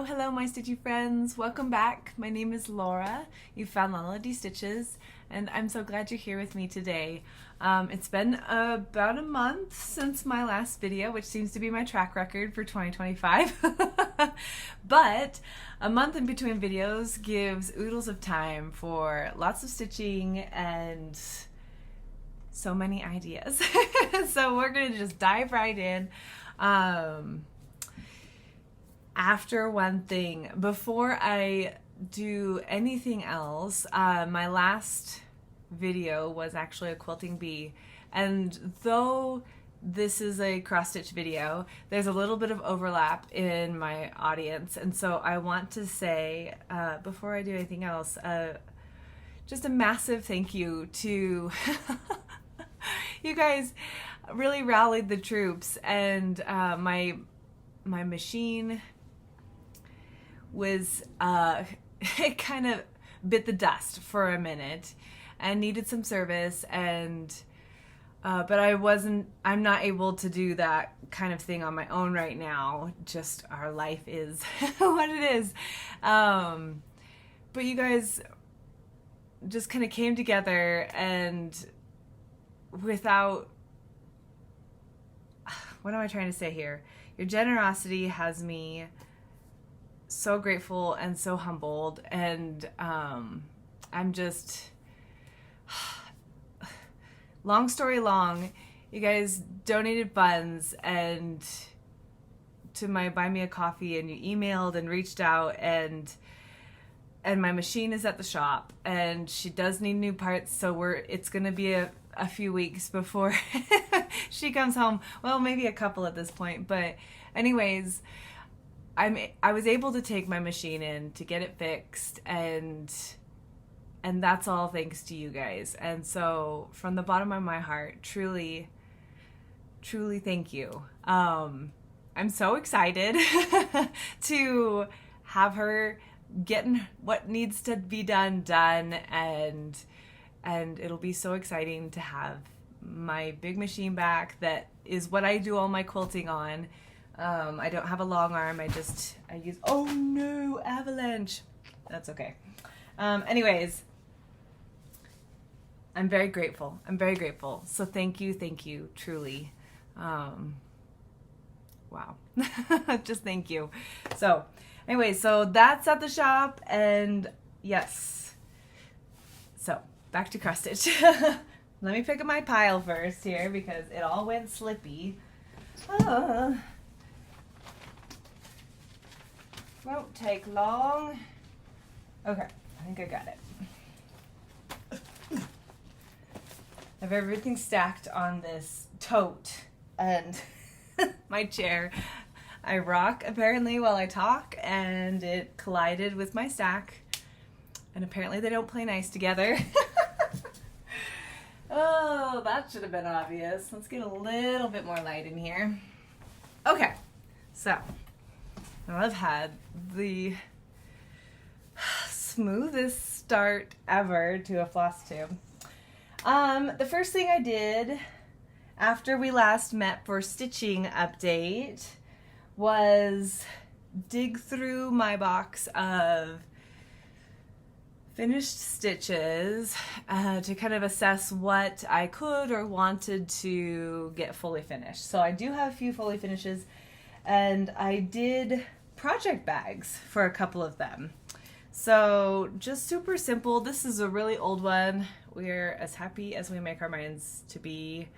Hello, my stitchy friends. Welcome back. My name is Laura. You found Melody Stitches, and I'm so glad you're here with me today. It's been about a month since my last video, which seems to be my track record for 2025. But a month in between videos gives oodles of time for lots of stitching and so many ideas. So we're going to just dive right in. After one thing, before I do anything else, my last video was actually a quilting bee, and though this is a cross-stitch video, there's a little bit of overlap in my audience, and so I want to say, before I do anything else, just a massive thank you to you guys. Really rallied the troops, and my machine was it kind of bit the dust for a minute and needed some service, and but I'm not able to do that kind of thing on my own right now. Just our life is what it is. But you guys just kind of came together, and without, what am I trying to say here? Your generosity has me so grateful and so humbled, and I'm just, long story long, you guys donated funds and to my Buy Me a Coffee, and you emailed and reached out, and my machine is at the shop, and she does need new parts, so it's gonna be a few weeks before she comes home. Well, maybe a couple at this point, but anyways, I was able to take my machine in to get it fixed, and that's all thanks to you guys. And so from the bottom of my heart, truly thank you. I'm so excited to have her getting what needs to be done, and it'll be so exciting to have my big machine back. That is what I do all my quilting on. I don't have a long arm. I use, oh no, avalanche. That's okay. Anyways, I'm very grateful. So thank you, truly. Wow. Just thank you. So anyways, so that's at the shop, and yes. So back to cross stitch. Let me pick up my pile first here because it all went slippy. Won't take long. Okay, I think I got it. I have everything stacked on this tote and my chair. I rock apparently while I talk, and it collided with my stack, and apparently they don't play nice together. Oh, that should have been obvious. Let's get a little bit more light in here. Okay, so I've had the smoothest start ever to a Flosstube. The first thing I did after we last met for stitching update was dig through my box of finished stitches to kind of assess what I could or wanted to get fully finished. So I do have a few fully finishes, and I did project bags for a couple of them. So just super simple. This is a really old one. We're as happy as we make up our minds to be,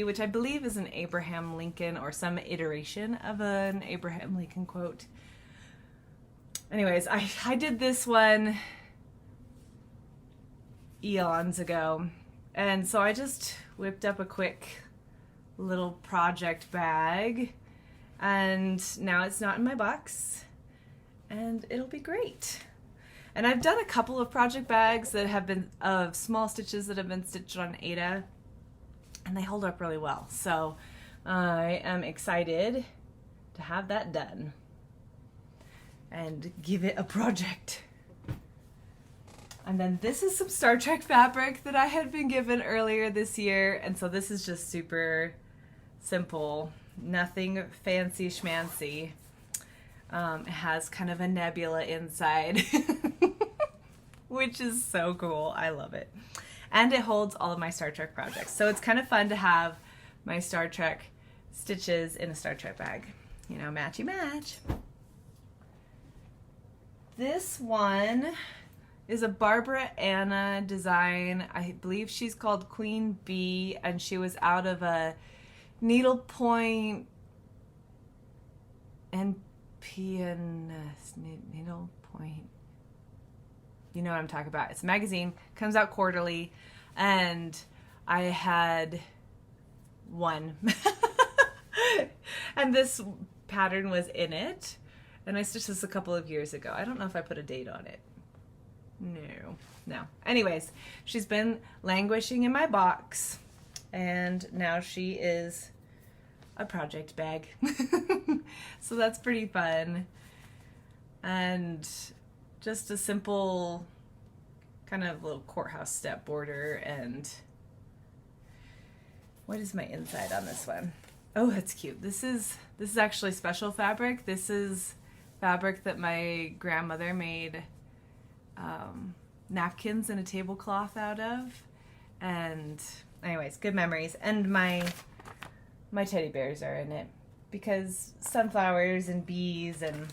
which I believe is an Abraham Lincoln or some iteration of an Abraham Lincoln quote. Anyways, I did this one eons ago, and so I just whipped up a quick little project bag, and now it's not in my box, and it'll be great. And I've done a couple of project bags that have been of small stitches that have been stitched on Aida, and they hold up really well. So I am excited to have that done and give it a project. And then this is some Star Trek fabric that I had been given earlier this year, and so this is just super simple, nothing fancy schmancy. It has kind of a nebula inside, which is so cool. I love it. And it holds all of my Star Trek projects. So it's kind of fun to have my Star Trek stitches in a Star Trek bag. You know, matchy match. This one is a Barbara Anna design. I believe she's called Queen Bee, and she was out of a needlepoint and needlepoint. You know what I'm talking about. It's a magazine, comes out quarterly, and I had one. And this pattern was in it, and I stitched this a couple of years ago. I don't know if I put a date on it. No. Anyways, she's been languishing in my box, and now she is a project bag. So that's pretty fun. And just a simple kind of little courthouse step border. And what is my inside on this one? Oh, that's cute. This is actually special fabric. This is fabric that my grandmother made napkins and a tablecloth out of. And anyways, good memories. And my teddy bears are in it because sunflowers and bees, and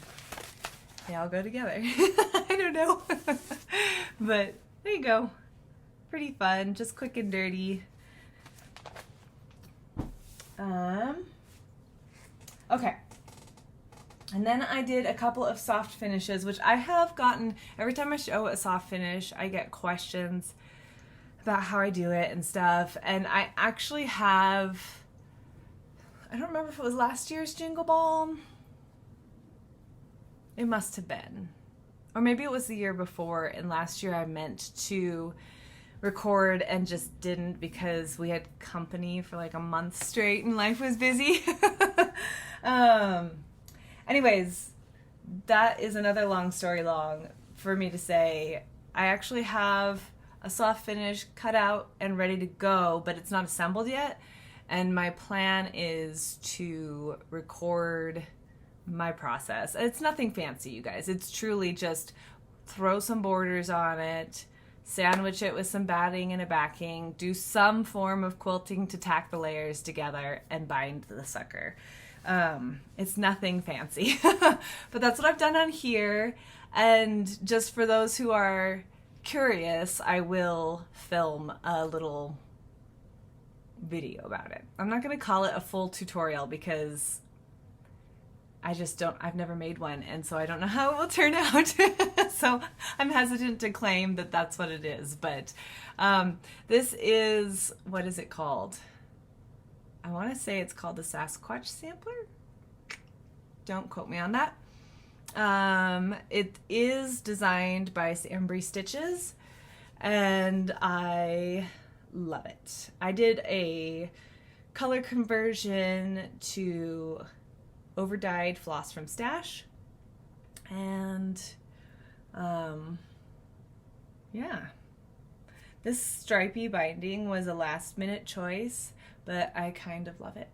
they all go together. I don't know. But there you go. Pretty fun, just quick and dirty. Okay. And then I did a couple of soft finishes, which I have gotten, every time I show a soft finish, I get questions about how I do it and stuff. And I actually have, I don't remember if it was last year's Jingle Ball. It must have been. Or maybe it was the year before, and last year I meant to record and just didn't because we had company for like a month straight and life was busy. Anyways, that is another long story long for me to say. I actually have a soft finish cut out and ready to go, but it's not assembled yet. And my plan is to record my process. It's nothing fancy, you guys. It's truly just throw some borders on it, sandwich it with some batting and a backing, do some form of quilting to tack the layers together, and bind the sucker. It's nothing fancy, but that's what I've done on here. And just for those who are curious, I will film a little video about it. I'm not going to call it a full tutorial because I've never made one, and so I don't know how it will turn out. So I'm hesitant to claim that that's what it is, but this is, what is it called? I want to say it's called the Sasquatch sampler. Don't quote me on that. It is designed by Sambrie Stitches, and I love it. I did a color conversion to over-dyed floss from Stash, and yeah, this stripy binding was a last-minute choice, but I kind of love it.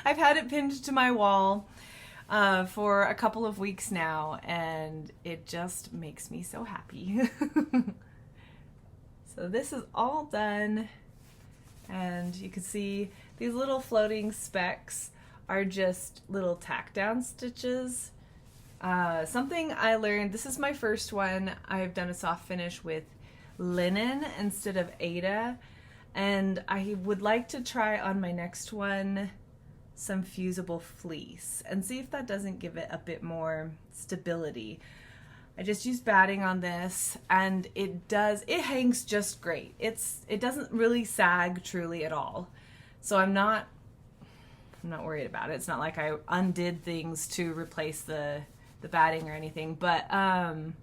I've had it pinned to my wall for a couple of weeks now, and it just makes me so happy. So this is all done, and you can see these little floating specks are just little tack down stitches. Something I learned, this is my first one, I've done a soft finish with linen instead of Aida, and I would like to try on my next one some fusible fleece and see if that doesn't give it a bit more stability. I just used batting on this, and it hangs just great. It doesn't really sag truly at all. So I'm not worried about it. It's not like I undid things to replace the batting or anything, but I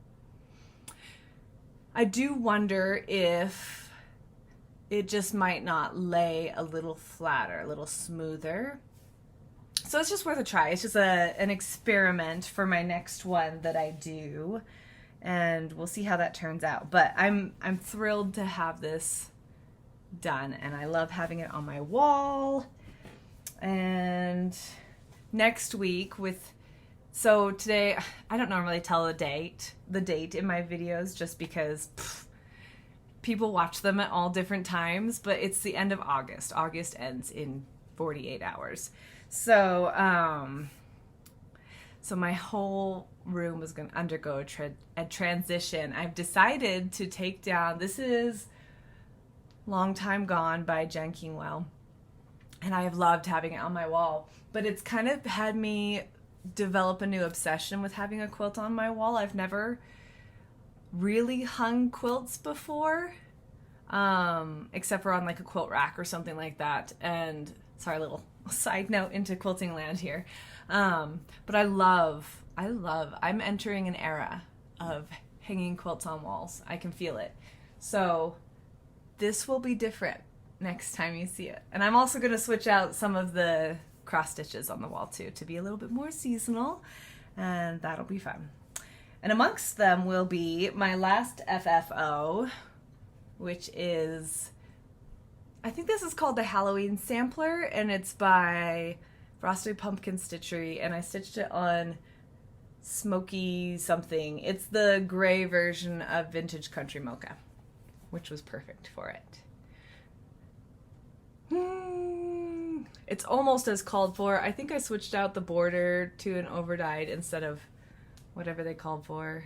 do wonder if it just might not lay a little flatter, a little smoother. So it's just worth a try. It's just an experiment for my next one that I do, and we'll see how that turns out. But I'm thrilled to have this done, and I love having it on my wall. And next week, with So today, I don't normally tell the date in my videos just because people watch them at all different times, but it's the end of August. August ends in 48 hours. So, so my whole room was going to undergo a transition. I've decided to take down, this is Long Time Gone by Jen Kingwell, and I have loved having it on my wall, but it's kind of had me develop a new obsession with having a quilt on my wall. I've never really hung quilts before, except for on like a quilt rack or something like that. And sorry, a little side note into quilting land here. But I'm entering an era of hanging quilts on walls. I can feel it. So this will be different next time you see it. And I'm also going to switch out some of the cross stitches on the wall too to be a little bit more seasonal, and that'll be fun. And amongst them will be my last FFO, which is, I think this is called the Halloween Sampler, and it's by Frosted Pumpkin Stitchery, and I stitched it on Smoky something. It's the gray version of Vintage Country Mocha, which was perfect for it. It's almost as called for. I think I switched out the border to an overdyed instead of whatever they called for.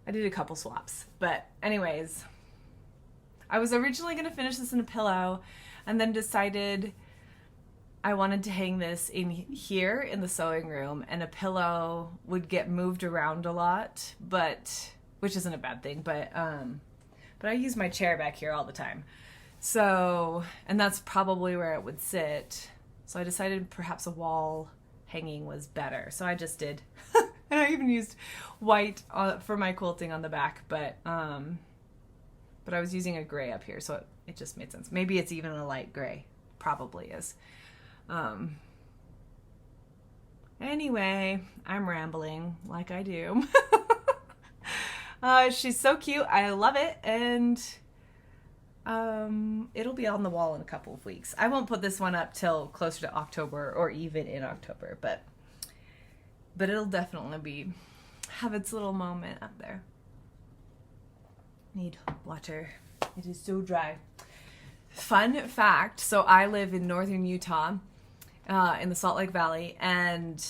I did a couple swaps, but anyways, I was originally going to finish this in a pillow and then decided I wanted to hang this in here in the sewing room, and a pillow would get moved around a lot, but which isn't a bad thing, but I use my chair back here all the time. So, and that's probably where it would sit. So I decided perhaps a wall hanging was better. So I just did. And I even used white for my quilting on the back, but I was using a gray up here, so it just made sense. Maybe it's even a light gray. Probably is. Anyway, I'm rambling like I do. She's so cute. I love it. And it'll be on the wall in a couple of weeks. I won't put this one up till closer to October or even in October, but it'll definitely have its little moment up there. Need water. It is so dry. Fun fact, so I live in northern Utah, in the Salt Lake Valley, and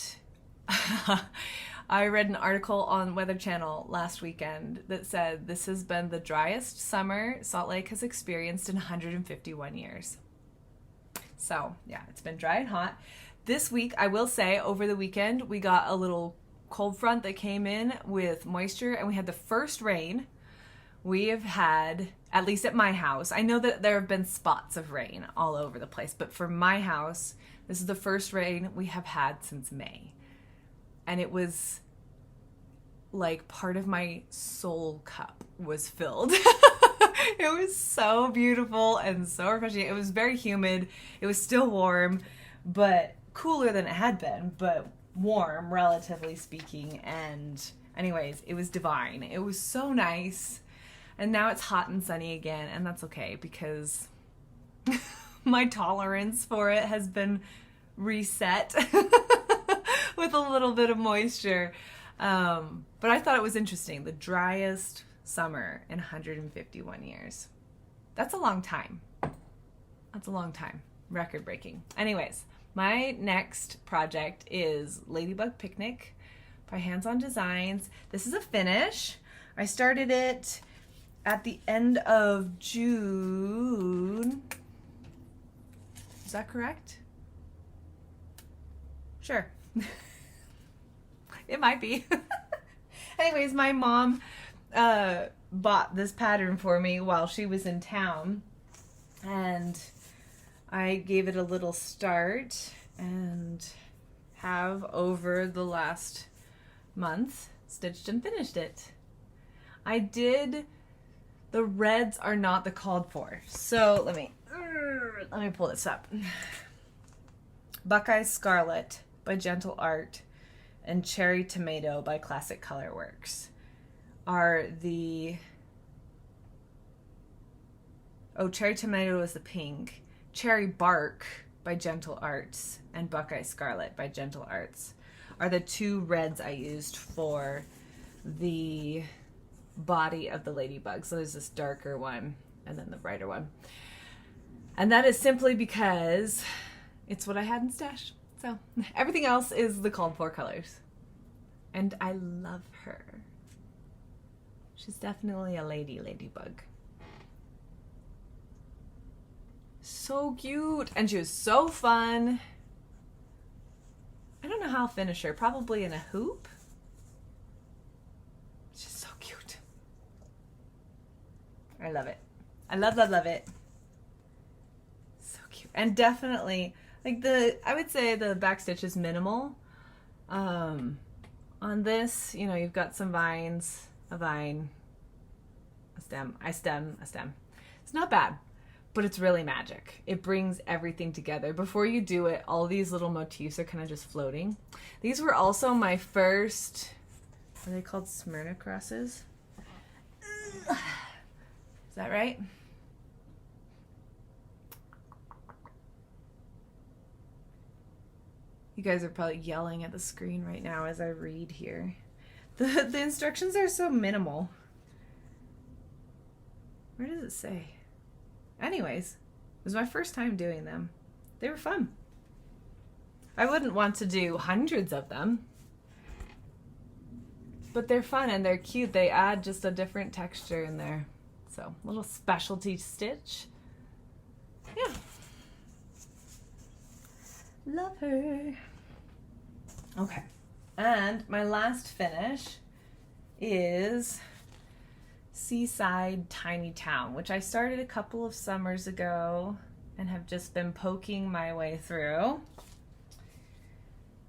I read an article on Weather Channel last weekend that said this has been the driest summer Salt Lake has experienced in 151 years. So, yeah, it's been dry and hot. This week, I will say, over the weekend, we got a little cold front that came in with moisture, and we had the first rain we have had, at least at my house. I know that there have been spots of rain all over the place, but for my house, this is the first rain we have had since May. And it was like part of my soul cup was filled. It was so beautiful and so refreshing. It was very humid. It was still warm, but cooler than it had been, but warm, relatively speaking. And anyways, it was divine. It was so nice. And now it's hot and sunny again, and that's okay because my tolerance for it has been reset with a little bit of moisture. But I thought it was interesting. The driest summer in 151 years. That's a long time. That's a long time. Record breaking. Anyways, my next project is Ladybug Picnic by Hands On Designs. This is a finish. I started it at the end of June. Is that correct? Sure. It might be. Anyways, my mom bought this pattern for me while she was in town, and I gave it a little start and have over the last month stitched and finished it. The reds are not the called for. So let me pull this up. Buckeye Scarlet by Gentle Art and Cherry Tomato by Classic Colorworks are the... Oh, Cherry Tomato is the pink. Cherry Bark by Gentle Arts and Buckeye Scarlet by Gentle Arts are the two reds I used for the body of the ladybug. So there's this darker one and then the brighter one. And that is simply because it's what I had in stash. So everything else is the called for colors. And I love her. She's definitely a ladybug. So cute. And she was so fun. I don't know how I'll finish her. Probably in a hoop. She's so cute. I love it. I love it. So cute. And definitely, like I would say the backstitch is minimal. On this, you know, you've got some vines, a vine, a stem, a stem. It's not bad, but it's really magic. It brings everything together. Before you do it, all these little motifs are kind of just floating. These were also my first, are they called Smyrna crosses? Is that right? You guys are probably yelling at the screen right now as I read here. The instructions are so minimal. Where does it say? Anyways, it was my first time doing them. They were fun. I wouldn't want to do hundreds of them, but they're fun and they're cute. They add just a different texture in there. So, little specialty stitch. Yeah. Love her. Okay. And my last finish is Seaside Tiny Town, which I started a couple of summers ago and have just been poking my way through.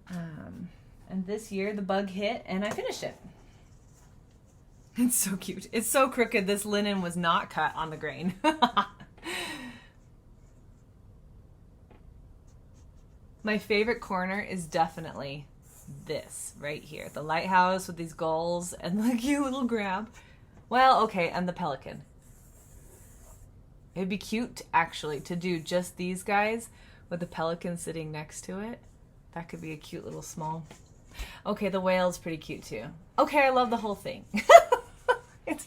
And this year the bug hit and I finished it. It's so cute. It's so crooked. This linen was not cut on the grain. My favorite corner is definitely this right here. The lighthouse with these gulls and the cute little crab. Well, okay, and the pelican. It'd be cute, actually, to do just these guys with the pelican sitting next to it. That could be a cute little small. Okay, the whale's pretty cute, too. Okay, I love the whole thing. It's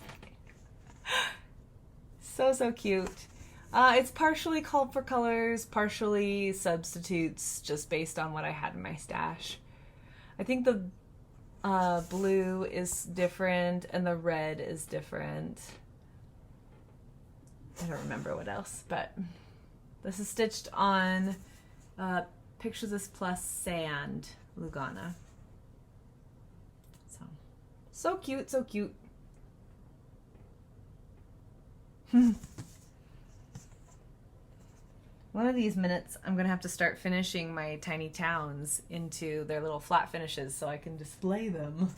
so cute. It's partially called for colors, partially substitutes, just based on what I had in my stash. I think the blue is different and the red is different. I don't remember what else, but this is stitched on Picture This Plus Sand Lugana. So cute, so cute. One of these minutes, I'm going to have to start finishing my tiny towns into their little flat finishes so I can display them.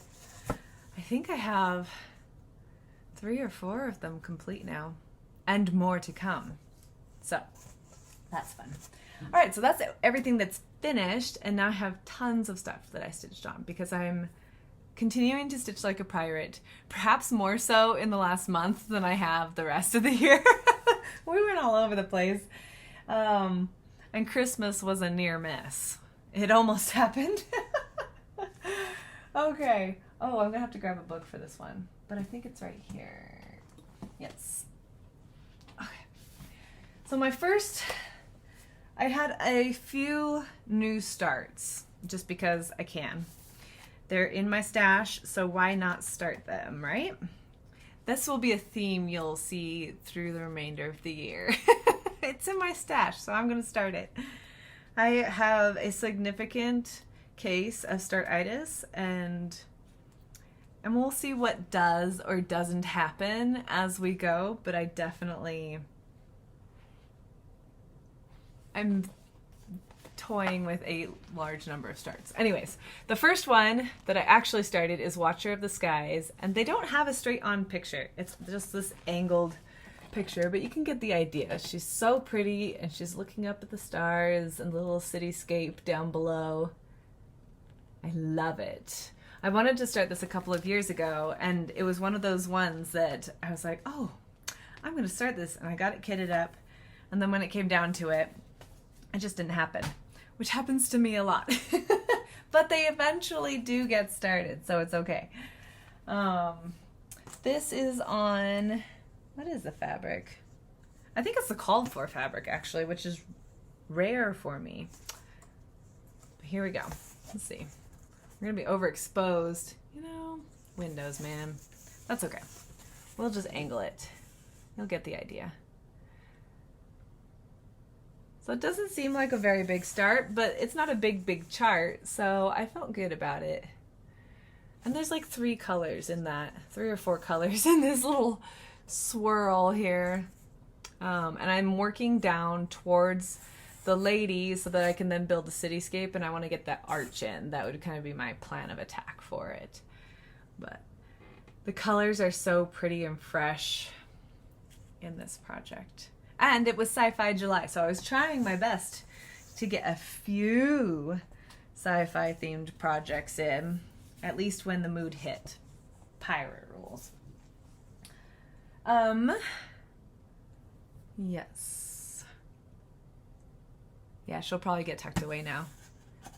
I think I have 3 or 4 of them complete now, and more to come. So, that's fun. All right, so that's everything that's finished, and now I have tons of stuff that I stitched on because I'm continuing to stitch like a pirate, perhaps more so in the last month than I have the rest of the year. We went all over the place. And Christmas was a near miss. It almost happened. Okay. Oh, I'm gonna have to grab a book for this one, but I think it's right here. Yes. Okay. So I had a few new starts just because I can. They're in my stash, so why not start them, right? This will be a theme you'll see through the remainder of the year. It's in my stash, so I'm going to start it. I have a significant case of startitis, and we'll see what does or doesn't happen as we go, but I'm toying with a large number of starts. Anyways, the first one that I actually started is Watcher of the Skies, and they don't have a straight on picture. It's just this angled picture, but you can get the idea. She's so pretty and she's looking up at the stars and the little cityscape down below. I love it. I wanted to start this a couple of years ago, and it was one of those ones that I was like, oh, I'm going to start this, and I got it kitted up, and then when it came down to it, It just didn't happen, which happens to me a lot. But they eventually do get started, so it's okay. This is on, what is the fabric? I think it's the called for fabric, actually, which is rare for me. But here we go. Let's see. We're gonna be overexposed. You know, windows, man. That's okay. We'll just angle it. You'll get the idea. So it doesn't seem like a very big start, but it's not a big chart, so I felt good about it. And there's like 3 colors in that, 3 or 4 colors in this little swirl here. And I'm working down towards the lady so that I can then build the cityscape, and I want to get that arch in. That would kind of be my plan of attack for it. But the colors are so pretty and fresh in this project. And it was Sci-Fi July, so I was trying my best to get a few sci-fi themed projects in, at least when the mood hit. Pirate rules. Yes. Yeah, she'll probably get tucked away now.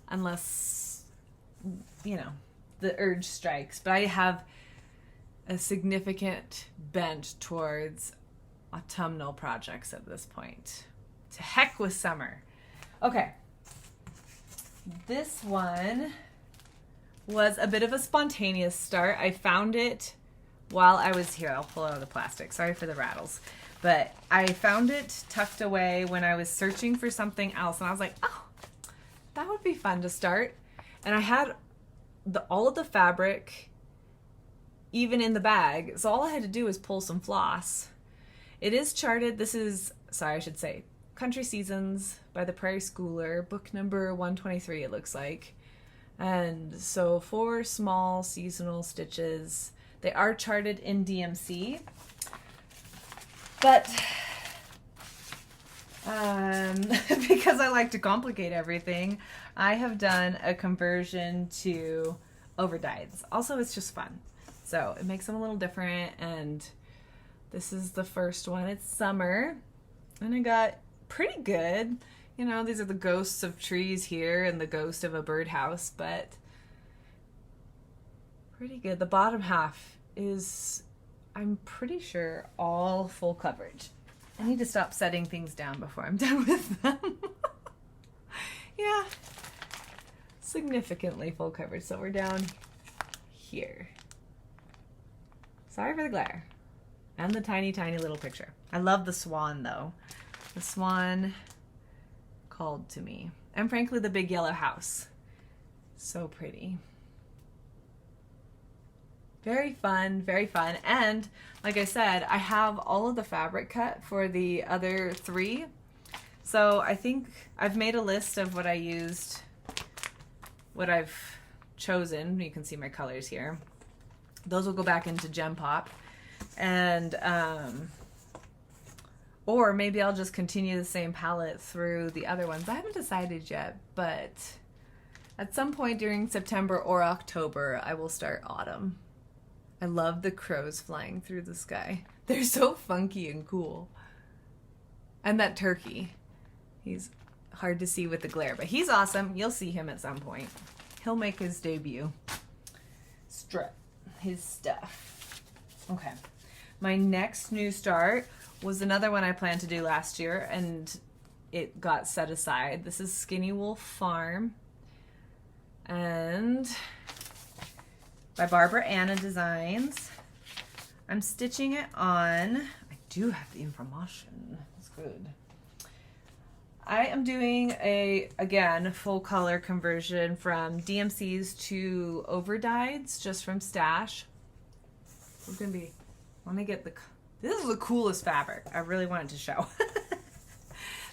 Unless, you know, the urge strikes. But I have a significant bent towards autumnal projects at this point. To heck with summer. Okay. This one was a bit of a spontaneous start. I found it while I was here. I'll pull out the plastic. Sorry for the rattles. But I found it tucked away when I was searching for something else. And I was like, oh, that would be fun to start. And I had all of the fabric even in the bag. So all I had to do was pull some floss. It is charted. This is, sorry, I should say, Country Seasons by the Prairie Schooler, book number 123, it looks like. And so 4 small seasonal stitches. They are charted in DMC. But because I like to complicate everything, I have done a conversion to overdyes. Also, it's just fun. So it makes them a little different, and this is the first one. It's summer, and I got pretty good. You know, these are the ghosts of trees here and the ghost of a birdhouse, but pretty good. The bottom half is, I'm pretty sure, all full coverage. I need to stop setting things down before I'm done with them. Yeah, significantly full coverage. So we're down here. Sorry for the glare. And the tiny, tiny little picture. I love the swan, though. The swan called to me. And frankly, the big yellow house. So pretty. Very fun, very fun. And like I said, I have all of the fabric cut for the other 3. So I think I've made a list of what I used, what I've chosen. You can see my colors here. Those will go back into Gem Pop. And, or maybe I'll just continue the same palette through the other ones. I haven't decided yet, but at some point during September or October, I will start autumn. I love the crows flying through the sky. They're so funky and cool. And that turkey. He's hard to see with the glare, but he's awesome. You'll see him at some point. He'll make his debut. Strut his stuff. Okay. My next new start was another one I planned to do last year, and it got set aside. This is Skinny Wolf Farm. And by Barbara Anna Designs. I'm stitching it on, I do have the information, that's good. I am doing a, again, full color conversion from DMCs to overdyes, just from Stash. We're gonna be, let me get the, this is the coolest fabric. I really wanted to show.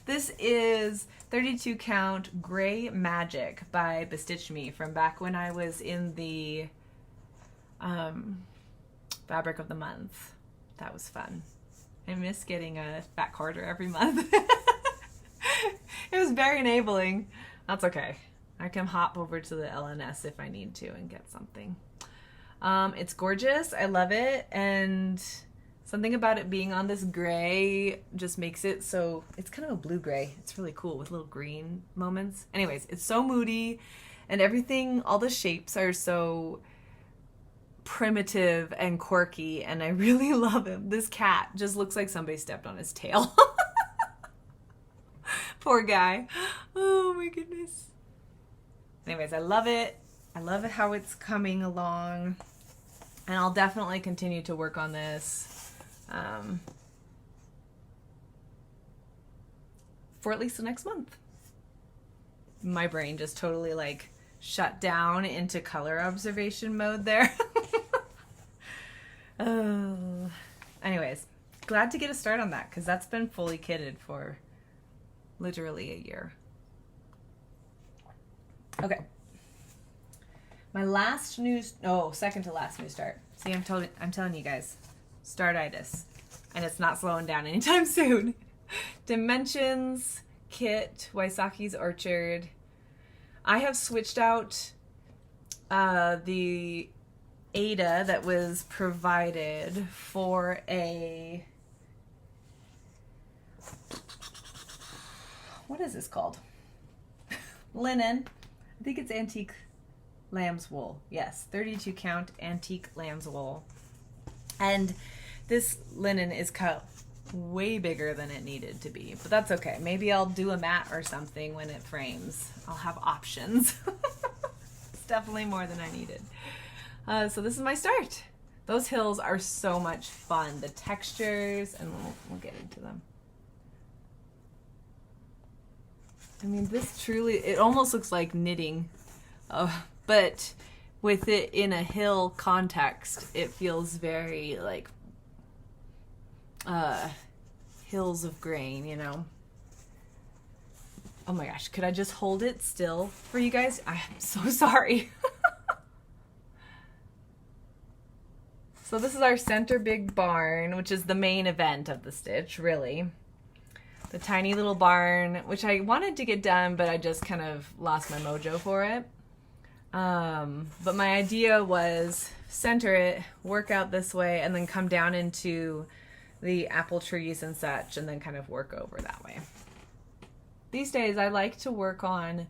This is 32 count Gray Magic by Bestitch Me from back when I was in the fabric of the month. That was fun. I miss getting a fat quarter every month. It was very enabling. That's okay. I can hop over to the LNS if I need to and get something. It's gorgeous. I love it. And Something about it being on this gray just makes it so, it's kind of a blue gray. It's really cool with little green moments. Anyways, it's so moody and everything, all the shapes are so primitive and quirky and I really love him. This cat just looks like somebody stepped on his tail. Poor guy. Oh my goodness. Anyways, I love it. I love it how it's coming along. And I'll definitely continue to work on this for at least the next month. My brain just totally like shut down into color observation mode there. Oh. Anyways, glad to get a start on that because that's been fully kitted for literally a year. Okay. My last news, second to last news start. See, I'm telling you guys, startitis, and it's not slowing down anytime soon. Dimensions, kit, Wysocki's Orchard. I have switched out the Ada that was provided for a, what is this called? Linen. I think it's antique lamb's wool. Yes, 32 count antique lamb's wool. And this linen is cut way bigger than it needed to be, but that's okay. Maybe I'll do a mat or something when it frames. I'll have options. It's definitely more than I needed. So this is my start. Those hills are so much fun. The textures, and we'll get into them. I mean, this truly, it almost looks like knitting, but with it in a hill context, it feels very like hills of grain, you know? Oh my gosh, could I just hold it still for you guys? I am so sorry. So this is our center big barn, which is the main event of the stitch, really. The tiny little barn, which I wanted to get done, but I just kind of lost my mojo for it. But my idea was center it, work out this way, and then come down into the apple trees and such, and then kind of work over that way. These days, I like to work on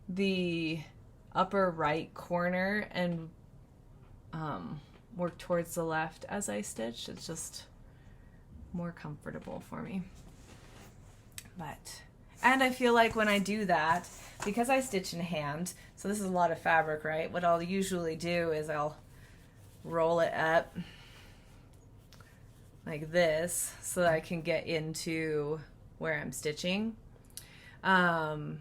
the upper right corner and work towards the left as I stitch. It's just more comfortable for me. And I feel like when I do that, because I stitch in hand, so this is a lot of fabric, right? What I'll usually do is I'll roll it up like this so that I can get into where I'm stitching. But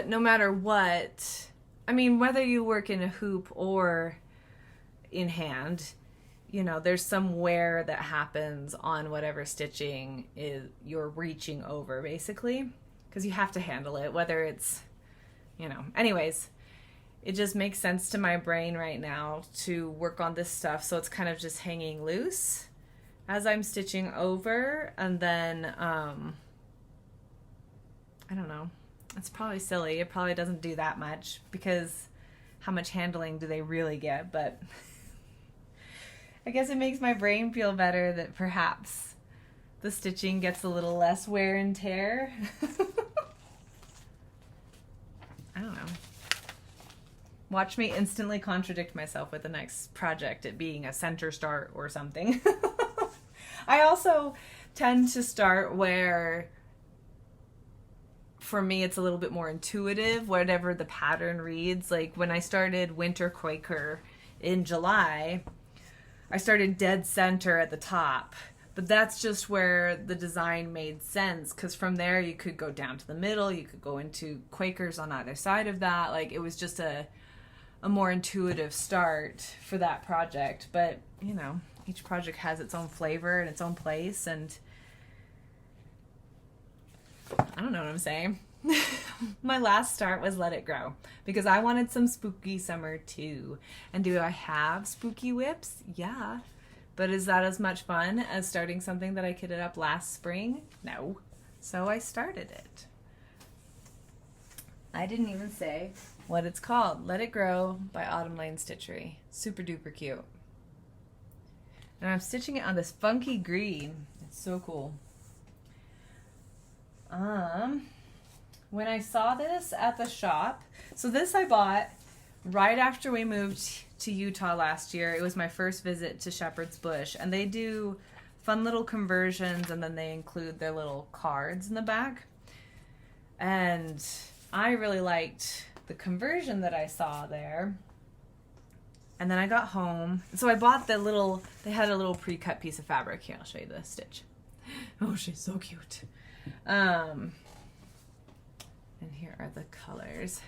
no matter what, I mean, whether you work in a hoop or in hand, you know, there's some wear that happens on whatever stitching you're reaching over, basically, because you have to handle it, whether it's, you know, anyways, it just makes sense to my brain right now to work on this stuff, so it's kind of just hanging loose as I'm stitching over, and then, I don't know, it's probably silly, it probably doesn't do that much, because how much handling do they really get, but I guess it makes my brain feel better that perhaps the stitching gets a little less wear and tear. I don't know. Watch me instantly contradict myself with the next project, it being a center start or something. I also tend to start where, for me, it's a little bit more intuitive, whatever the pattern reads. Like when I started Winter Quaker in July, I started dead center at the top, but that's just where the design made sense, because from there you could go down to the middle, you could go into Quakers on either side of that. Like it was just a more intuitive start for that project. But you know, each project has its own flavor and its own place, and I don't know what I'm saying. My last start was Let It Grow, because I wanted some spooky summer too. And do I have spooky whips? Yeah. But is that as much fun as starting something that I kitted up last spring? No. So I started it. I didn't even say what it's called. Let It Grow by Autumn Lane Stitchery. Super duper cute. And I'm stitching it on this funky green. It's so cool. When I saw this at the shop, so this I bought right after we moved to Utah last year. It was my first visit to Shepherd's Bush, and they do fun little conversions, and then they include their little cards in the back. And I really liked the conversion that I saw there. And then I got home, so I bought they had a little pre-cut piece of fabric. Here, I'll show you the stitch. Oh, she's so cute. And here are the colors.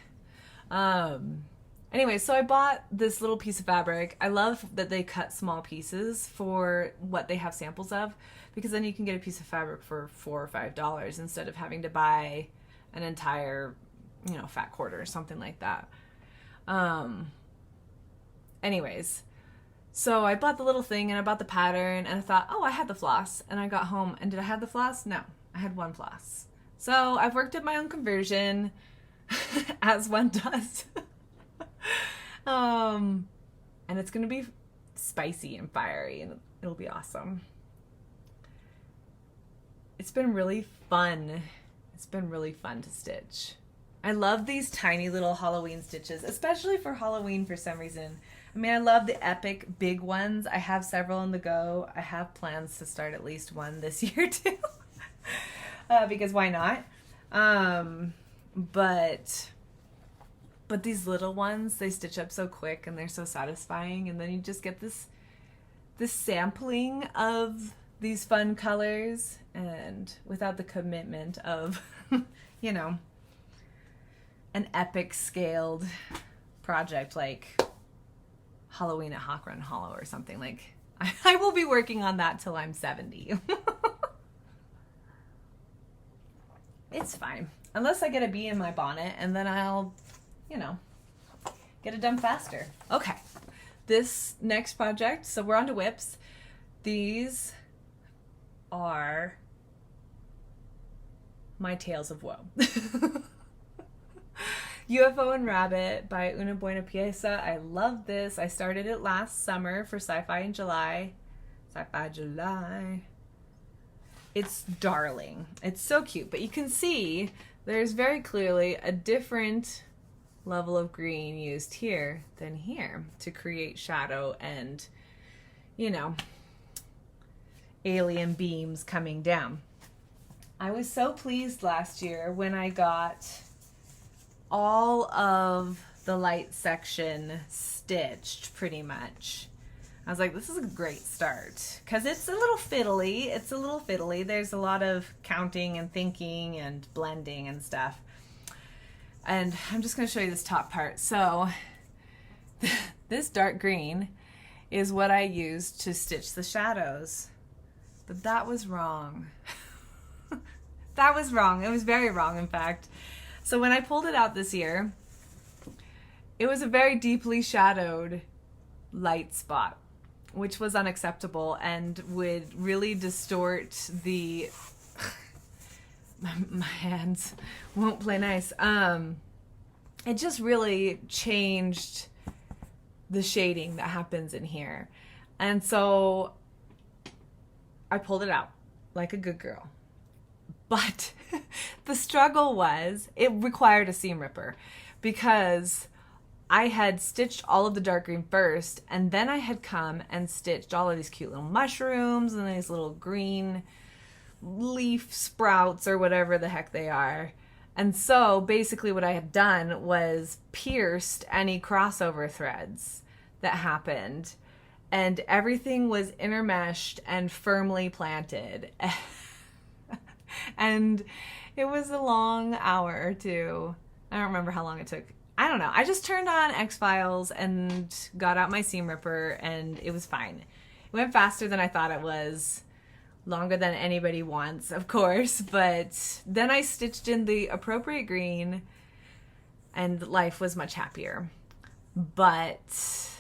Anyway, so I bought this little piece of fabric. I love that they cut small pieces for what they have samples of, because then you can get a piece of fabric for $4 or $5 instead of having to buy an entire, fat quarter or something like that. Anyways, so I bought the little thing and I bought the pattern and I thought, oh, I had the floss. And I got home and did I have the floss? No, I had one floss. So I've worked up my own conversion as one does. And it's going to be spicy and fiery and it'll be awesome. It's been really fun. It's been really fun to stitch. I love these tiny little Halloween stitches, especially for Halloween for some reason. I mean, I love the epic big ones. I have several on the go. I have plans to start at least one this year too. Because why not? But these little ones, they stitch up so quick and they're so satisfying, and then you just get this sampling of these fun colors, and without the commitment of, an epic scaled project like Halloween at Hawk Run Hollow or something. Like, I will be working on that till I'm 70. It's fine. Unless I get a bee in my bonnet, and then I'll, get it done faster. Okay. This next project, so we're on to whips. These are my tales of woe. UFO and Rabbit by Buena Pieza. I love this. I started it last summer for Sci-Fi in July. Sci-Fi July. It's darling. It's so cute. But you can see there's very clearly a different level of green used here than here to create shadow and, alien beams coming down. I was so pleased last year when I got all of the light section stitched pretty much. I was like, this is a great start, because it's a little fiddly. There's a lot of counting and thinking and blending and stuff. And I'm just going to show you this top part. So this dark green is what I used to stitch the shadows. But that was wrong. That was wrong. It was very wrong, in fact. So when I pulled it out this year, it was a very deeply shadowed light spot, which was unacceptable and would really distort the... my hands won't play nice. It just really changed the shading that happens in here. And so I pulled it out like a good girl. But the struggle was, it required a seam ripper, because I had stitched all of the dark green first, and then I had come and stitched all of these cute little mushrooms and these little green leaf sprouts or whatever the heck they are. And so basically what I had done was pierced any crossover threads that happened, and everything was intermeshed and firmly planted. And it was a long hour or two. I don't remember how long it took. I don't know. I just turned on X-Files and got out my seam ripper, and it was fine. It went faster than I thought it was. Longer than anybody wants, of course. But then I stitched in the appropriate green, and life was much happier. But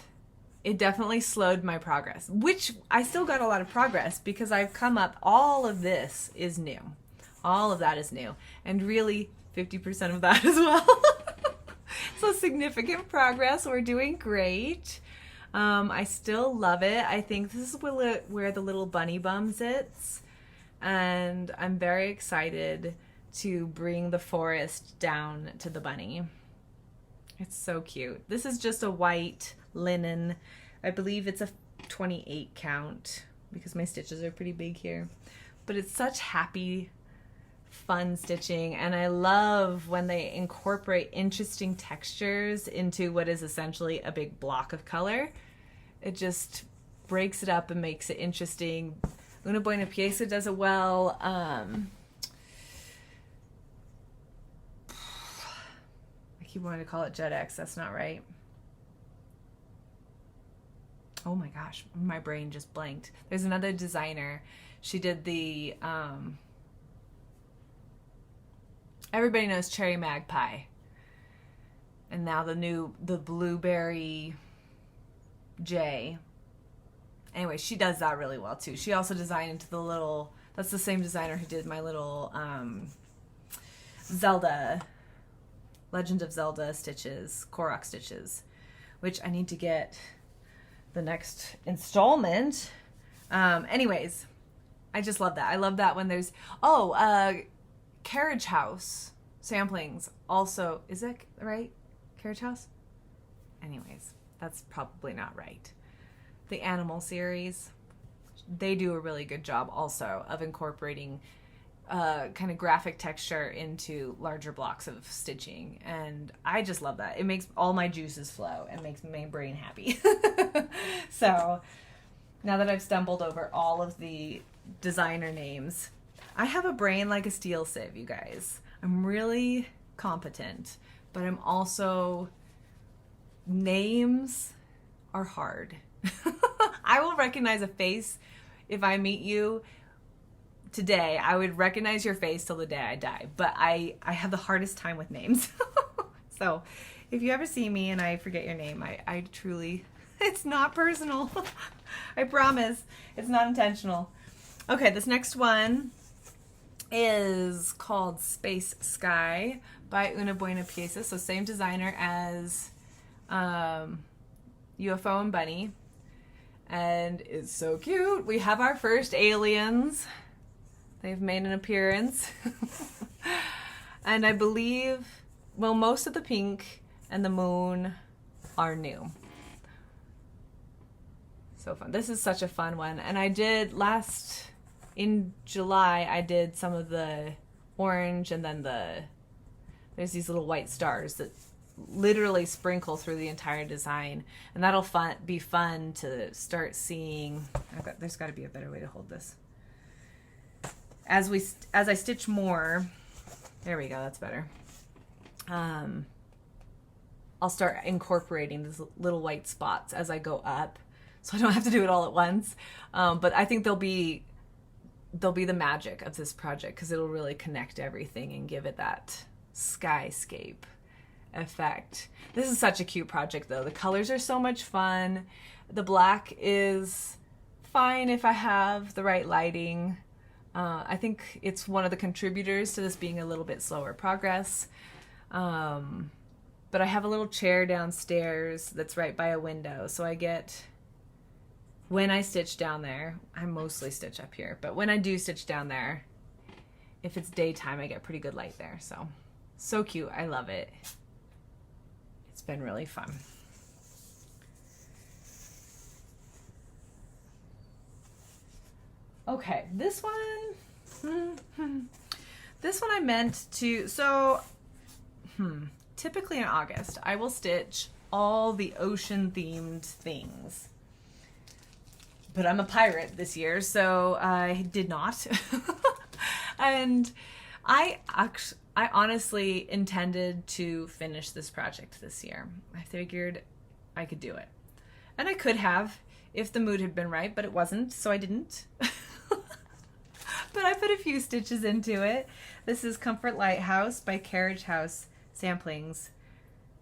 it definitely slowed my progress, which I still got a lot of progress, because I've come up, all of this is new. All of that is new. And really 50% of that as well. So significant progress. We're doing great. I still love it. I think this is where the little bunny bum sits. And I'm very excited to bring the forest down to the bunny. It's so cute. This is just a white linen. I believe it's a 28 count because my stitches are pretty big here. But it's such happy, fun stitching, and I love when they incorporate interesting textures into what is essentially a big block of color. It just breaks it up and makes it interesting. Buena Pieza does it well. I keep wanting to call it Jet X. That's not right. Oh my gosh, my brain just blanked. There's another designer. She did the everybody knows Cherry Magpie. And now the Blueberry J. Anyway, she does that really well too. She also designed into the little, that's the same designer who did my little Zelda, Legend of Zelda stitches, Korok stitches, which I need to get the next installment. Anyways, I just love that. I love that when there's, Carriage House samplings also, is that right? Carriage House? Anyways, that's probably not right. The Animal series, they do a really good job also of incorporating kind of graphic texture into larger blocks of stitching, and I just love that. It makes all my juices flow and makes my brain happy. So now that I've stumbled over all of the designer names, I have a brain like a steel sieve, you guys. I'm really competent, but I'm also, names are hard. I will recognize a face if I meet you today. I would recognize your face till the day I die, but I have the hardest time with names. So if you ever see me and I forget your name, I truly, it's not personal. I promise. It's not intentional. Okay, this next one is called Space Sky by Buena Pieza. So same designer as UFO and Bunny. And it's so cute. We have our first aliens. They've made an appearance. And I believe, well, most of the pink and the moon are new. So fun. This is such a fun one. And I did in July, I did some of the orange, and then there's these little white stars that literally sprinkle through the entire design, and that'll be fun to start seeing. There's got to be a better way to hold this. As I stitch more, there we go, that's better. I'll start incorporating these little white spots as I go up, so I don't have to do it all at once. But I think they'll be the magic of this project, because it'll really connect everything and give it that skyscape effect. This is such a cute project though. The colors are so much fun. The black is fine if I have the right lighting. I think it's one of the contributors to this being a little bit slower progress. But I have a little chair downstairs that's right by a window, so I get, when I stitch down there, I mostly stitch up here, but when I do stitch down there, if it's daytime, I get pretty good light there. So cute. I love it. It's been really fun. Okay, this one I meant to, typically in August, I will stitch all the ocean themed things. But I'm a pirate this year, so I did not. And I honestly intended to finish this project this year. I figured I could do it. And I could have if the mood had been right, but it wasn't, so I didn't. But I put a few stitches into it. This is Comfort Lighthouse by Carriage House Samplings,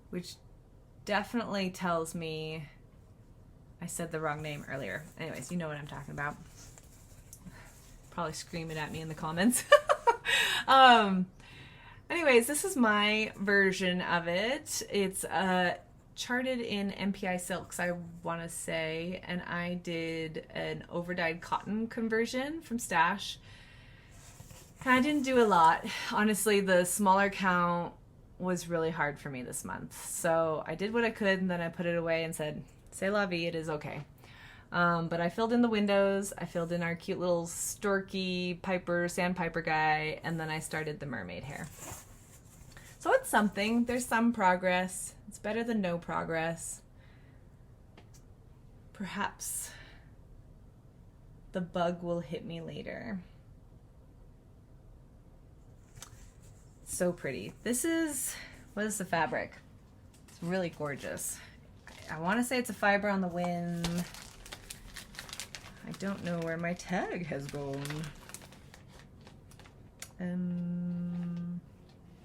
which definitely tells me I said the wrong name earlier. Anyways, you know what I'm talking about. Probably scream it at me in the comments. Anyways, this is my version of it. It's a charted in MPI silks, I want to say, and I did an overdyed cotton conversion from Stash. And I didn't do a lot. Honestly, the smaller count was really hard for me this month. So I did what I could, and then I put it away and said, c'est la vie, it is okay. But I filled in the windows, I filled in our cute little storky sandpiper guy, and then I started the mermaid hair. So it's something. There's some progress. It's better than no progress. Perhaps the bug will hit me later. So pretty. What is the fabric? It's really gorgeous. I want to say it's a fiber on the whim. I don't know where my tag has gone.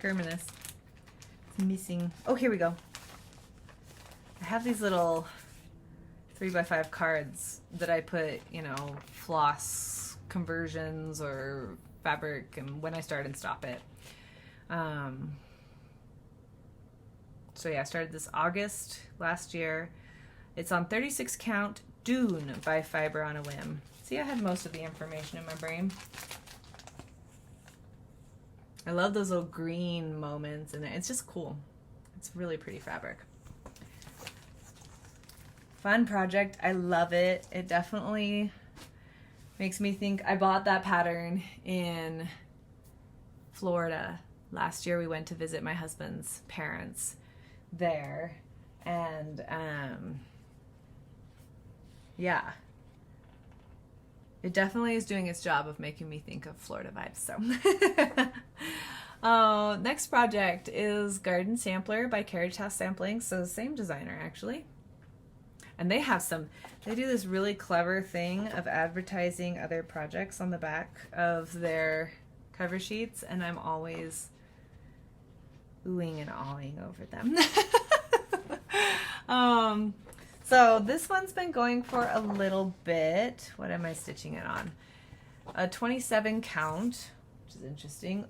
Germinus. It's missing. Oh, here we go. I have these little 3x5 cards that I put, floss conversions or fabric and when I start and stop it. So yeah, I started this August last year. It's on 36 count Dune by Fiber on a Whim. See, I had most of the information in my brain. I love those little green moments and it's just cool. It's really pretty fabric. Fun project. I love it. It definitely makes me think. I bought that pattern in Florida. Last year we went to visit my husband's parents there, and yeah, it definitely is doing its job of making me think of Florida vibes. So next project is Garden Sampler by Carriage House Sampling. So same designer actually, and they do this really clever thing of advertising other projects on the back of their cover sheets, and I'm always oohing and awing over them. So this one's been going for a little bit. What am I stitching it on? A 27 count, which is interesting.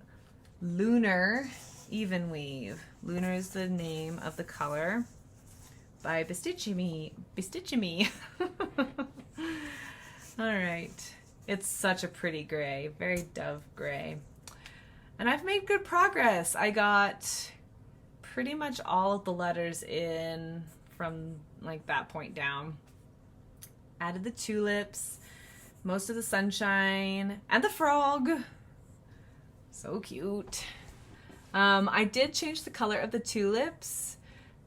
Lunar Even Weave. Lunar is the name of the color by Stitchery. All right. It's such a pretty gray, very dove gray. And I've made good progress. I got pretty much all of the letters in from like that point down. Added the tulips, most of the sunshine, and the frog. So cute. I did change the color of the tulips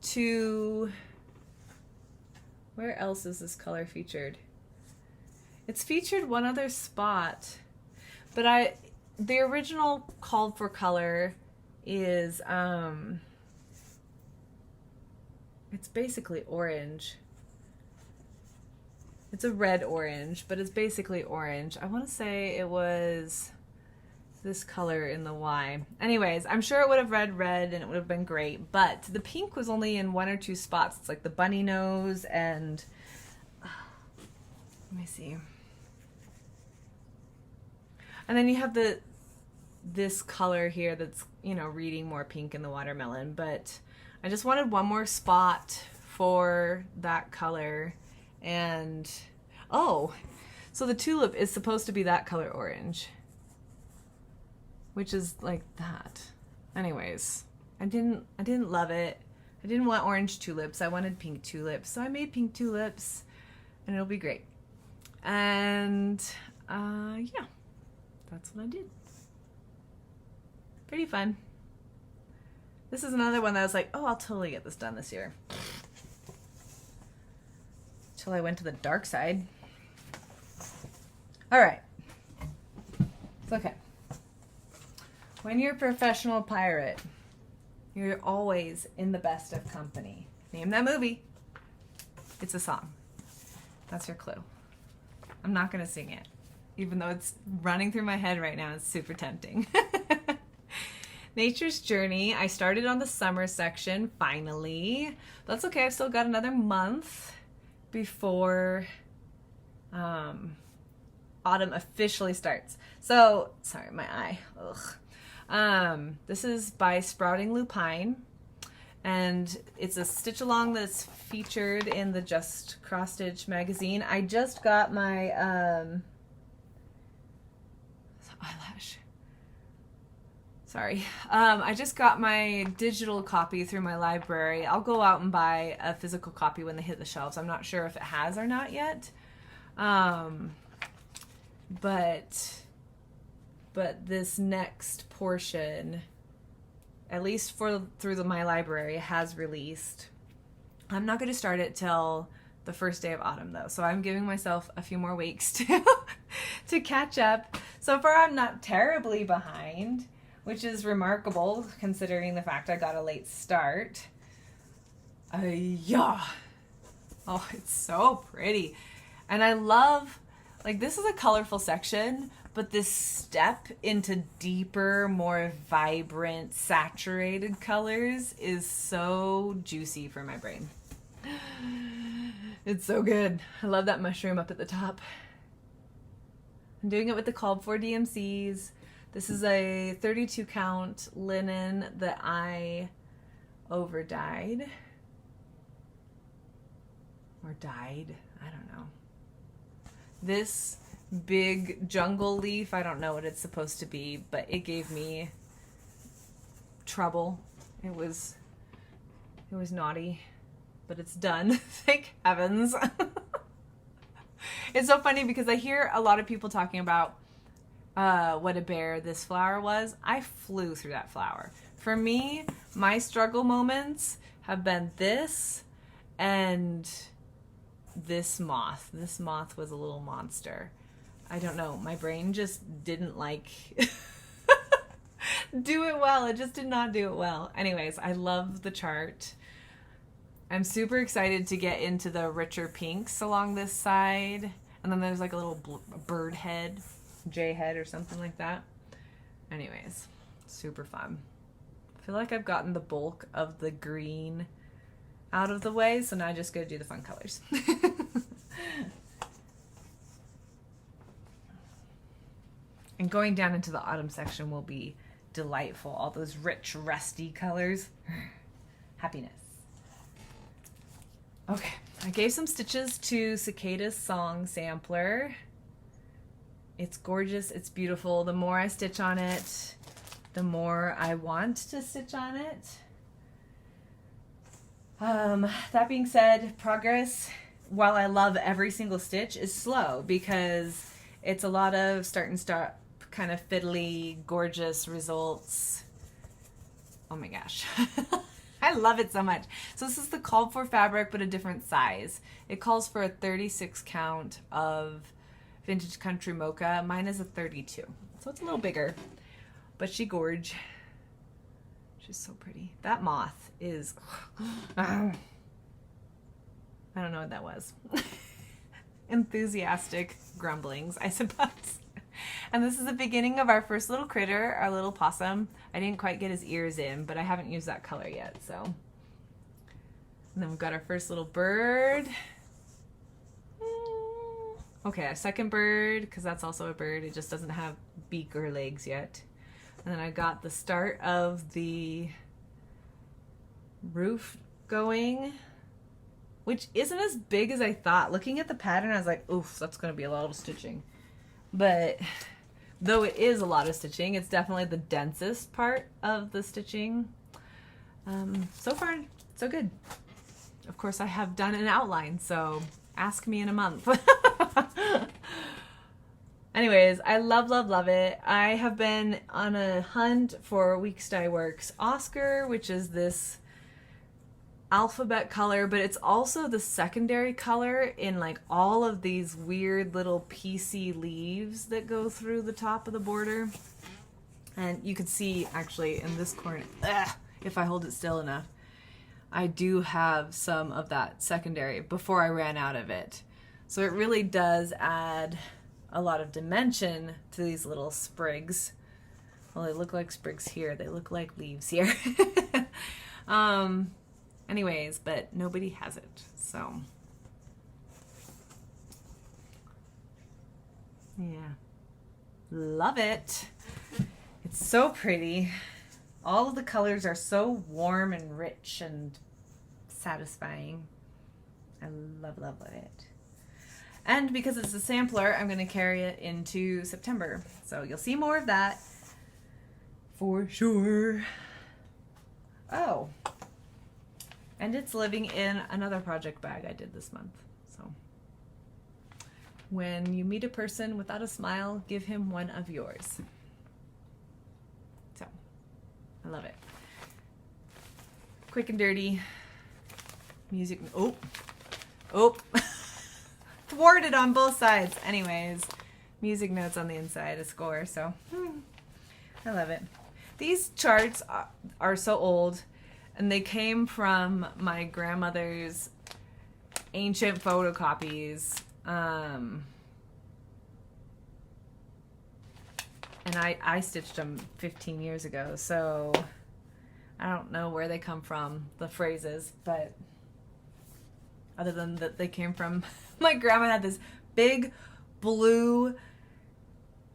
to, where else is this color featured? It's featured one other spot, but the original called for color is, it's basically orange. It's a red orange, but it's basically orange. I want to say it was this color in the Y. Anyways, I'm sure it would have read red and it would have been great, but the pink was only in one or two spots. It's like the bunny nose and, let me see. And then you have this color here that's, reading more pink in the watermelon, but I just wanted one more spot for that color. And, oh, so the tulip is supposed to be that color orange, which is like that. Anyways, I didn't love it. I didn't want orange tulips. I wanted pink tulips. So I made pink tulips and it'll be great. And, yeah. That's what I did. Pretty fun. This is another one that I was like, oh, I'll totally get this done this year. Till I went to the dark side. All right. It's okay. When you're a professional pirate, you're always in the best of company. Name that movie. It's a song. That's your clue. I'm not going to sing it, even though it's running through my head right now. It's super tempting. Nature's Journey. I started on the summer section, finally. That's okay, I've still got another month before autumn officially starts. So, sorry, my eye. Ugh. This is by Sprouting Lupine. And it's a stitch along that's featured in the Just Cross Stitch magazine. I just got my eyelash. Sorry. I just got my digital copy through my library. I'll go out and buy a physical copy when they hit the shelves. I'm not sure if it has or not yet. But this next portion, at least through my library, has released. I'm not going to start it till the first day of autumn, though, so I'm giving myself a few more weeks to catch up. So far, I'm not terribly behind, which is remarkable considering the fact I got a late start. Yeah. Oh, it's so pretty. And I love, like, this is a colorful section, but this step into deeper, more vibrant, saturated colors is so juicy for my brain. It's so good. I love that mushroom up at the top. I'm doing it with the called for DMCs. This is a 32 count linen that I over dyed. Or dyed, I don't know. This big jungle leaf, I don't know what it's supposed to be, but it gave me trouble. It was naughty, but it's done. Thank heavens. It's so funny because I hear a lot of people talking about what a bear this flower was. I flew through that flower. For me, my struggle moments have been this and this moth. This moth was a little monster. I don't know. My brain just didn't like do it well. It just did not do it well. Anyways, I love the chart. I'm super excited to get into the richer pinks along this side. And then there's like a little bird head, jay head or something like that. Anyways, super fun. I feel like I've gotten the bulk of the green out of the way, so now I just gotta do the fun colors. And going down into the autumn section will be delightful. All those rich, rusty colors. Happiness. Okay, I gave some stitches to Cicada's Song Sampler. It's gorgeous, it's beautiful. The more I stitch on it, the more I want to stitch on it. That being said, progress, while I love every single stitch, is slow because it's a lot of start and stop, kind of fiddly, gorgeous results. Oh my gosh. I love it so much. So this is the called for fabric, but a different size. It calls for a 36 count of Vintage Country Mocha. Mine is a 32. So it's a little bigger, but she gorge. She's so pretty. That moth is, I don't know what that was. Enthusiastic grumblings, I suppose. And this is the beginning of our first little critter, our little possum. I didn't quite get his ears in, but I haven't used that color yet, so. And then we've got our first little bird. Okay, a second bird, because that's also a bird. It just doesn't have beak or legs yet. And then I got the start of the roof going, which isn't as big as I thought. Looking at the pattern, I was like, oof, that's going to be a lot of stitching. But though it is a lot of stitching, it's definitely the densest part of the stitching. So far, so good. Of course, I have done an outline, so ask me in a month. Anyways, I love, love, love it. I have been on a hunt for Weeks Dye Works Oscar, which is this alphabet color, but it's also the secondary color in like all of these weird little piecey leaves that go through the top of the border. And you can see actually in this corner, if I hold it still enough, I do have some of that secondary before I ran out of it. So it really does add a lot of dimension to these little sprigs. Well, they look like sprigs here. They look like leaves here. Anyways, but nobody has it, so. Yeah. Love it. It's so pretty. All of the colors are so warm and rich and satisfying. I love it. And because it's a sampler, I'm going to carry it into September. So you'll see more of that for sure. Oh, and it's living in another project bag I did this month. So when you meet a person without a smile, give him one of yours. So I love it. Quick and dirty music. Oh. Thwarted on both sides. Anyways, music notes on the inside, a score. So I love it. These charts are so old, and they came from my grandmother's ancient photocopies. And I stitched them 15 years ago, so I don't know where they come from, the phrases, but other than that they came from, my grandma had this big blue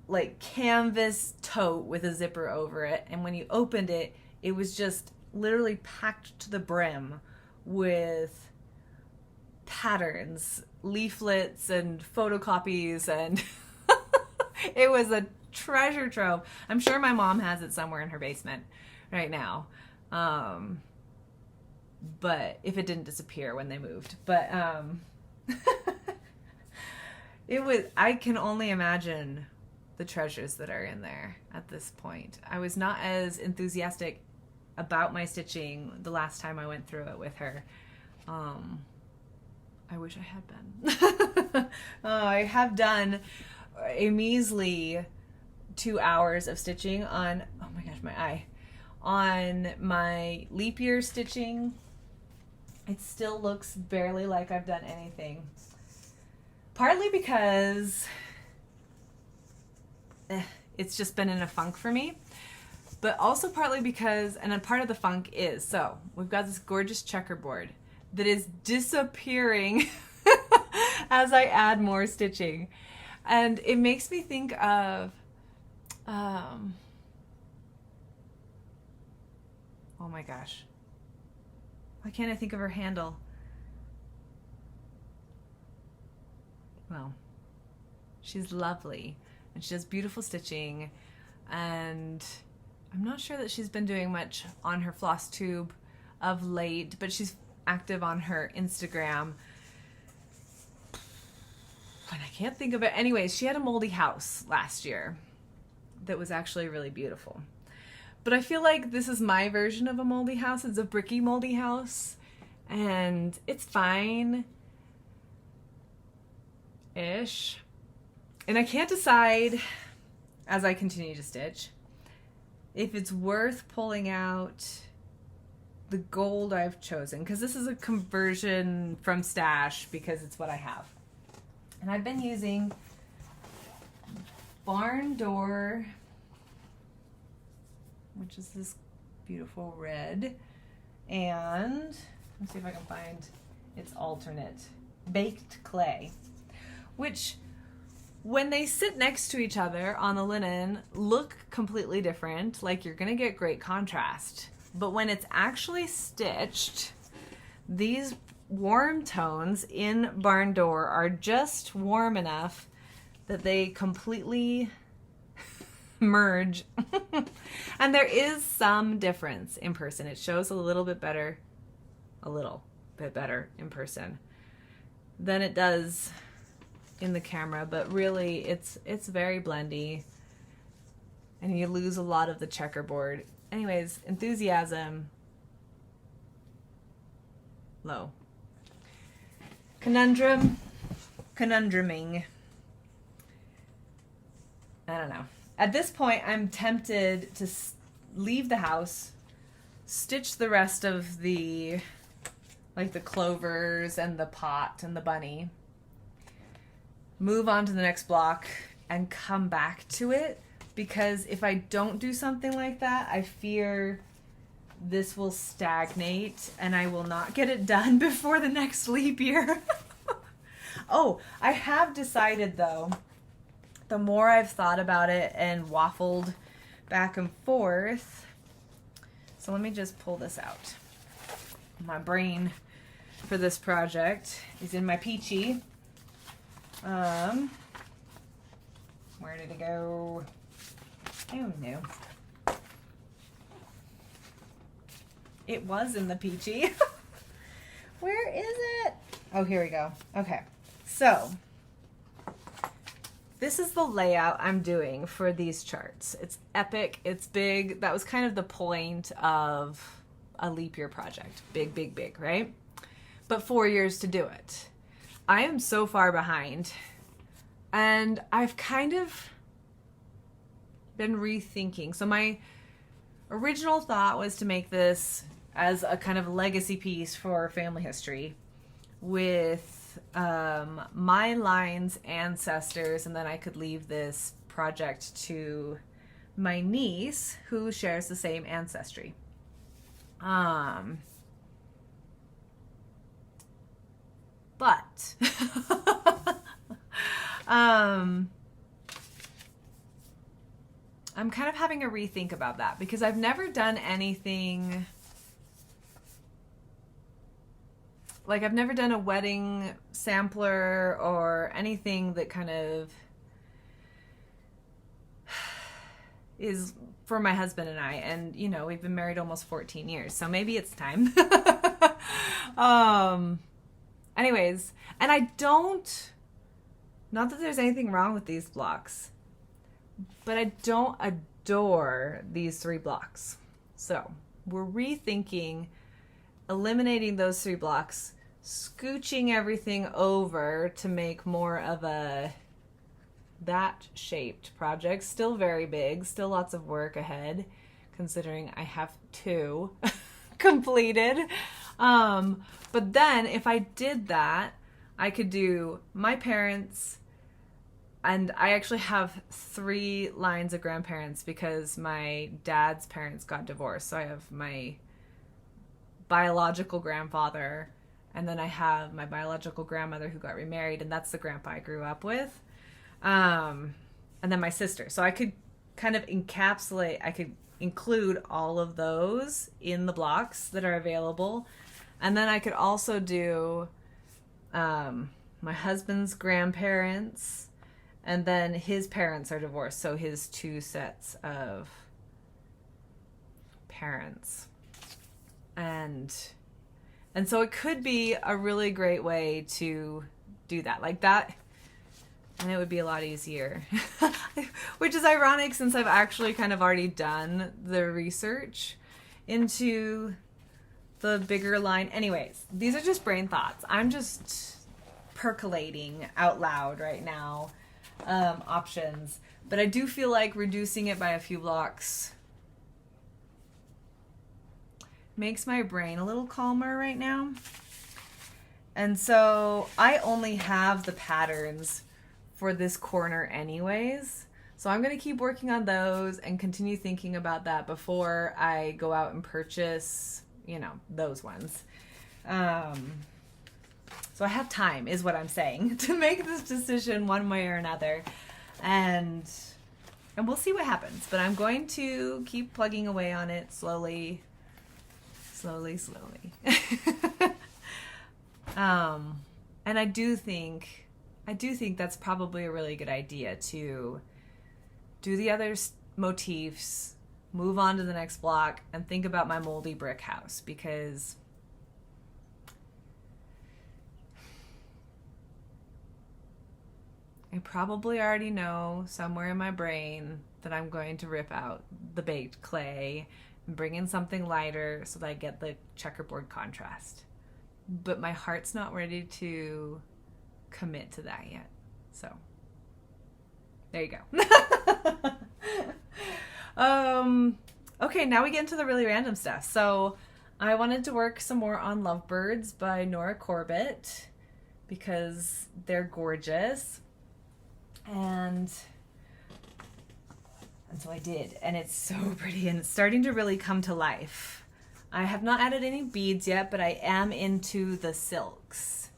like canvas tote with a zipper over it, and when you opened it, it was just literally packed to the brim with patterns, leaflets, and photocopies, and it was a treasure trove. I'm sure my mom has it somewhere in her basement right now. But if it didn't disappear when they moved. But I can only imagine the treasures that are in there at this point. I was not as enthusiastic about my stitching the last time I went through it with her. I wish I had been. I have done a measly 2 hours of stitching on, oh my gosh, my eye, on my leap year stitching. It still looks barely like I've done anything. Partly because it's just been in a funk for me, but also partly because, and a part of the funk is, so we've got this gorgeous checkerboard that is disappearing as I add more stitching. And it makes me think of, oh my gosh. Why can't I think of her handle? Well, she's lovely and she does beautiful stitching, and I'm not sure that she's been doing much on her Flosstube of late, but she's active on her Instagram. And I can't think of it. Anyways, she had a moldy house last year that was actually really beautiful. But I feel like this is my version of a moldy house. It's a bricky moldy house, and it's fine-ish. And I can't decide, as I continue to stitch, if it's worth pulling out the gold I've chosen, because this is a conversion from stash because it's what I have. And I've been using Barn Door, which is this beautiful red, and let's see if I can find its alternate, Baked Clay, which when they sit next to each other on the linen look completely different, like you're gonna get great contrast. But when it's actually stitched, these warm tones in Barn Door are just warm enough that they completely merge. And there is some difference in person. It shows a little bit better in person than it does in the camera, but really it's very blendy and you lose a lot of the checkerboard. Anyways, enthusiasm low. Conundruming. I don't know. At this point, I'm tempted to leave the house, stitch the rest of the, like the clovers and the pot and the bunny, move on to the next block, and come back to it. Because if I don't do something like that, I fear this will stagnate and I will not get it done before the next leap year. Oh, I have decided though, the more I've thought about it and waffled back and forth, So let me just pull this out. My brain for this project is in my peachy. Where did it go? Oh no. It was in the peachy. Where is it? Oh, here we go. Okay. So this is the layout I'm doing for these charts. It's epic. It's big. That was kind of the point of a leap year project. Big, big, big, right? But 4 years to do it. I am so far behind. And I've kind of been rethinking. So my original thought was to make this as a kind of legacy piece for family history with my line's ancestors, and then I could leave this project to my niece who shares the same ancestry. But I'm kind of having a rethink about that because I've never done anything like I've never done a wedding sampler or anything that kind of is for my husband and I. And, you know, we've been married almost 14 years, so maybe it's time. Anyways, and I don't, not that there's anything wrong with these blocks, but I don't adore these 3 blocks. So we're rethinking eliminating those 3 blocks, scooching everything over to make more of a that shaped project. Still very big, still lots of work ahead, considering I have 2 completed. But then if I did that, I could do my parents, and I actually have 3 lines of grandparents because my dad's parents got divorced. So I have my biological grandfather, and then I have my biological grandmother who got remarried, and that's the grandpa I grew up with. And then my sister. So I could kind of encapsulate, I could include all of those in the blocks that are available. And then I could also do my husband's grandparents, and then his parents are divorced, so his 2 sets of parents. And so it could be a really great way to do that like that, and it would be a lot easier. Which is ironic since I've actually kind of already done the research into the bigger line. Anyways, these are just brain thoughts. I'm just percolating out loud right now options, but I do feel like reducing it by a few blocks makes my brain a little calmer right now. And so I only have the patterns for this corner anyways, so I'm going to keep working on those and continue thinking about that before I go out and purchase, you know, those ones. So I have time is what I'm saying to make this decision one way or another, and we'll see what happens, but I'm going to keep plugging away on it slowly. And I do think that's probably a really good idea to do the other motifs, move on to the next block, and think about my moldy brick house, because I probably already know somewhere in my brain that I'm going to rip out the baked clay and bring in something lighter so that I get the checkerboard contrast. But my heart's not ready to commit to that yet. So there you go. Okay, now we get into the really random stuff. So I wanted to work some more on Lovebirds by Nora Corbett because they're gorgeous. And so I did, and it's so pretty, and it's starting to really come to life. I have not added any beads yet, but I am into the silks.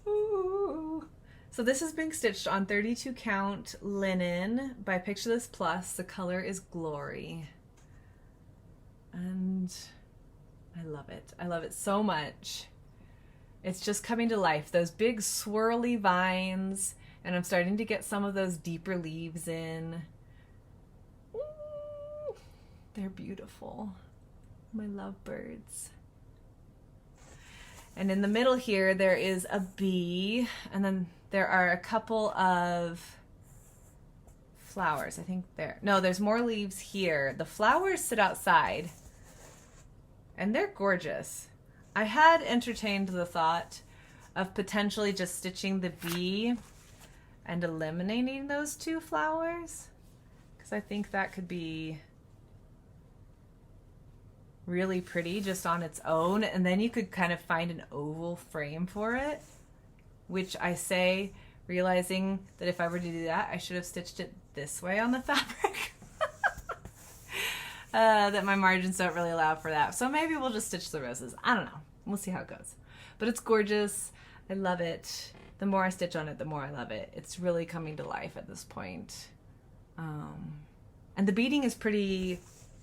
Ooh. So this is being stitched on 32 count linen by Picture This Plus. The color is Glory. And I love it. I love it so much. It's just coming to life. Those big swirly vines, and I'm starting to get some of those deeper leaves in. Ooh, they're beautiful. My lovebirds. And in the middle here, there is a bee, and then there are a couple of flowers. I think there's more leaves here. The flowers sit outside, and they're gorgeous. I had entertained the thought of potentially just stitching the bee and eliminating those two flowers, because I think that could be really pretty just on its own, and then you could kind of find an oval frame for it, which I say realizing that if I were to do that, I should have stitched it this way on the fabric. That my margins don't really allow for that, so maybe we'll just stitch the roses. I don't know, we'll see how it goes, but it's gorgeous. I love it. The more I stitch on it, the more I love it. It's really coming to life at this point. And the beading is pretty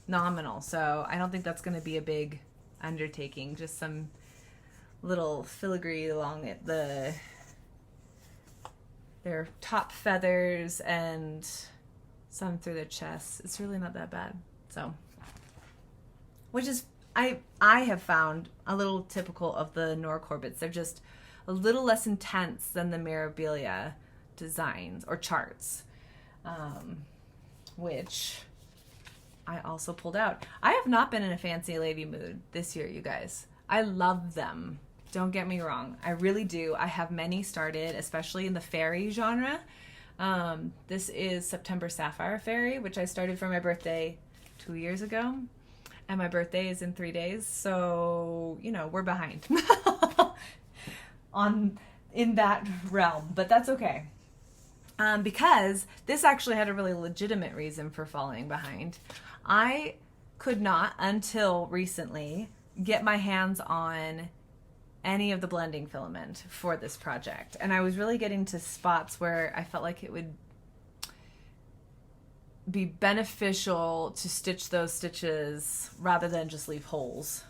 nominal, so I don't think that's going to be a big undertaking. Just some little filigree along their top feathers and some through their chests. It's really not that bad. So, which is I have found a little typical of the Norcorbits. They're just a little less intense than the Mirabilia designs or charts, which I also pulled out. I have not been in a fancy lady mood this year, you guys. I love them. Don't get me wrong. I really do. I have many started, especially in the fairy genre. This is September Sapphire Fairy, which I started for my birthday 2 years ago. And my birthday is in 3 days. So, you know, we're behind in that realm. But that's okay. Because this actually had a really legitimate reason for falling behind. I could not, until recently, get my hands on any of the blending filament for this project. And I was really getting to spots where I felt like it would be beneficial to stitch those stitches rather than just leave holes.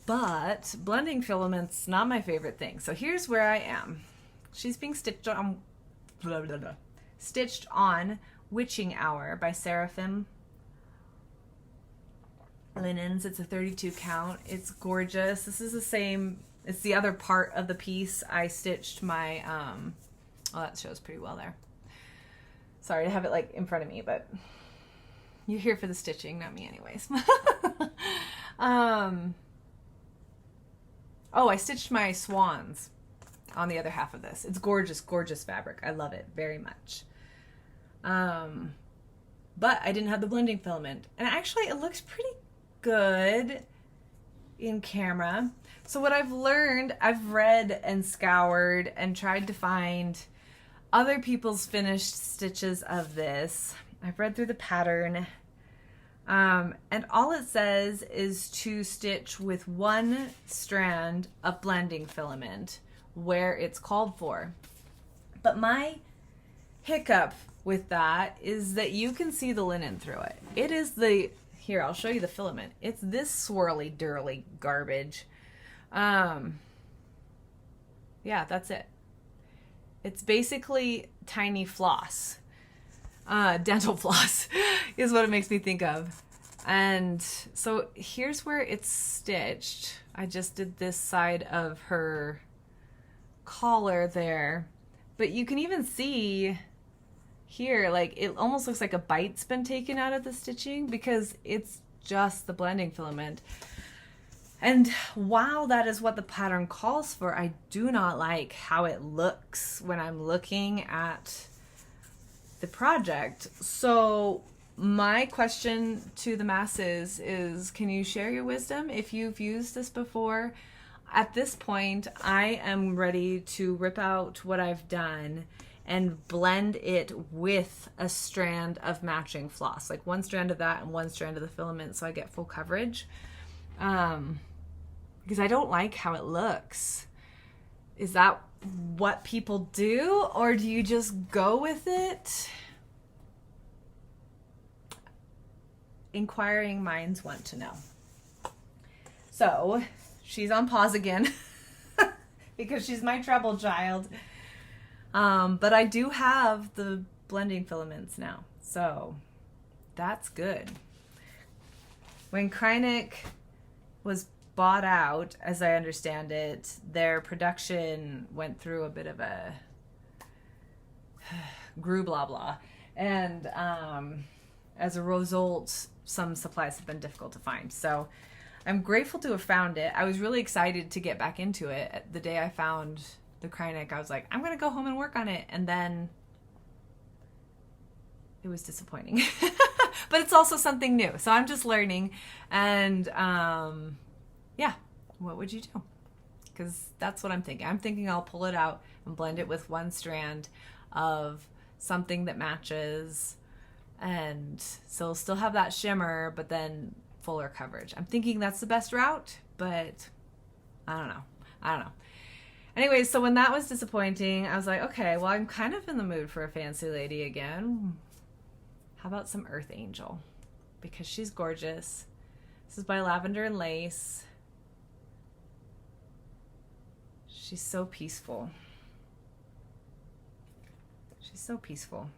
But blending filament's not my favorite thing. So here's where I am. She's being stitched on Witching Hour by Seraphim Linens. It's a 32 count. It's gorgeous. This is the same, it's the other part of the piece. I stitched my, oh, that shows pretty well there. Sorry to have it like in front of me, but you're here for the stitching, not me anyways. Oh, I stitched my swans on the other half of this. It's gorgeous, gorgeous fabric. I love it very much. But I didn't have the blending filament. And actually it looks pretty good in camera. So what I've learned, I've read and scoured and tried to find other people's finished stitches of this. I've read through the pattern. And all it says is to stitch with one strand of blending filament where it's called for. But my hiccup with that is that you can see the linen through it. It is here, I'll show you the filament. It's this swirly, dirly garbage. Yeah, that's it. It's basically tiny floss. Dental floss is what it makes me think of. And so here's where it's stitched. I just did this side of her collar there, but you can even see here, like it almost looks like a bite's been taken out of the stitching because it's just the blending filament. And while that is what the pattern calls for, I do not like how it looks when I'm looking at the project. So my question to the masses is, can you share your wisdom if you've used this before? At this point, I am ready to rip out what I've done and blend it with a strand of matching floss, like one strand of that and one strand of the filament, so I get full coverage. Because I don't like how it looks. Is that what people do, or do you just go with it? inquiring minds want to know. So she's on pause again because she's my trouble child. But I do have the blending filaments now, so that's good. When Kreinik was bought out, as I understand it, their production went through a bit of a grew blah blah, and as a result, some supplies have been difficult to find. So I'm grateful to have found it. I was really excited to get back into it. The day I found the Kreinik, I was like, I'm gonna go home and work on it, and then it was disappointing. But it's also something new, so I'm just learning. And yeah, what would you do? Because that's what I'm thinking. I'm thinking I'll pull it out and blend it with one strand of something that matches, and so it'll still have that shimmer, but then fuller coverage. I'm thinking that's the best route, but I don't know. Anyway, so when that was disappointing, I was like, okay, well, I'm kind of in the mood for a fancy lady again. How about some Earth Angel? Because she's gorgeous. This is by Lavender and Lace. She's so peaceful. She's so peaceful.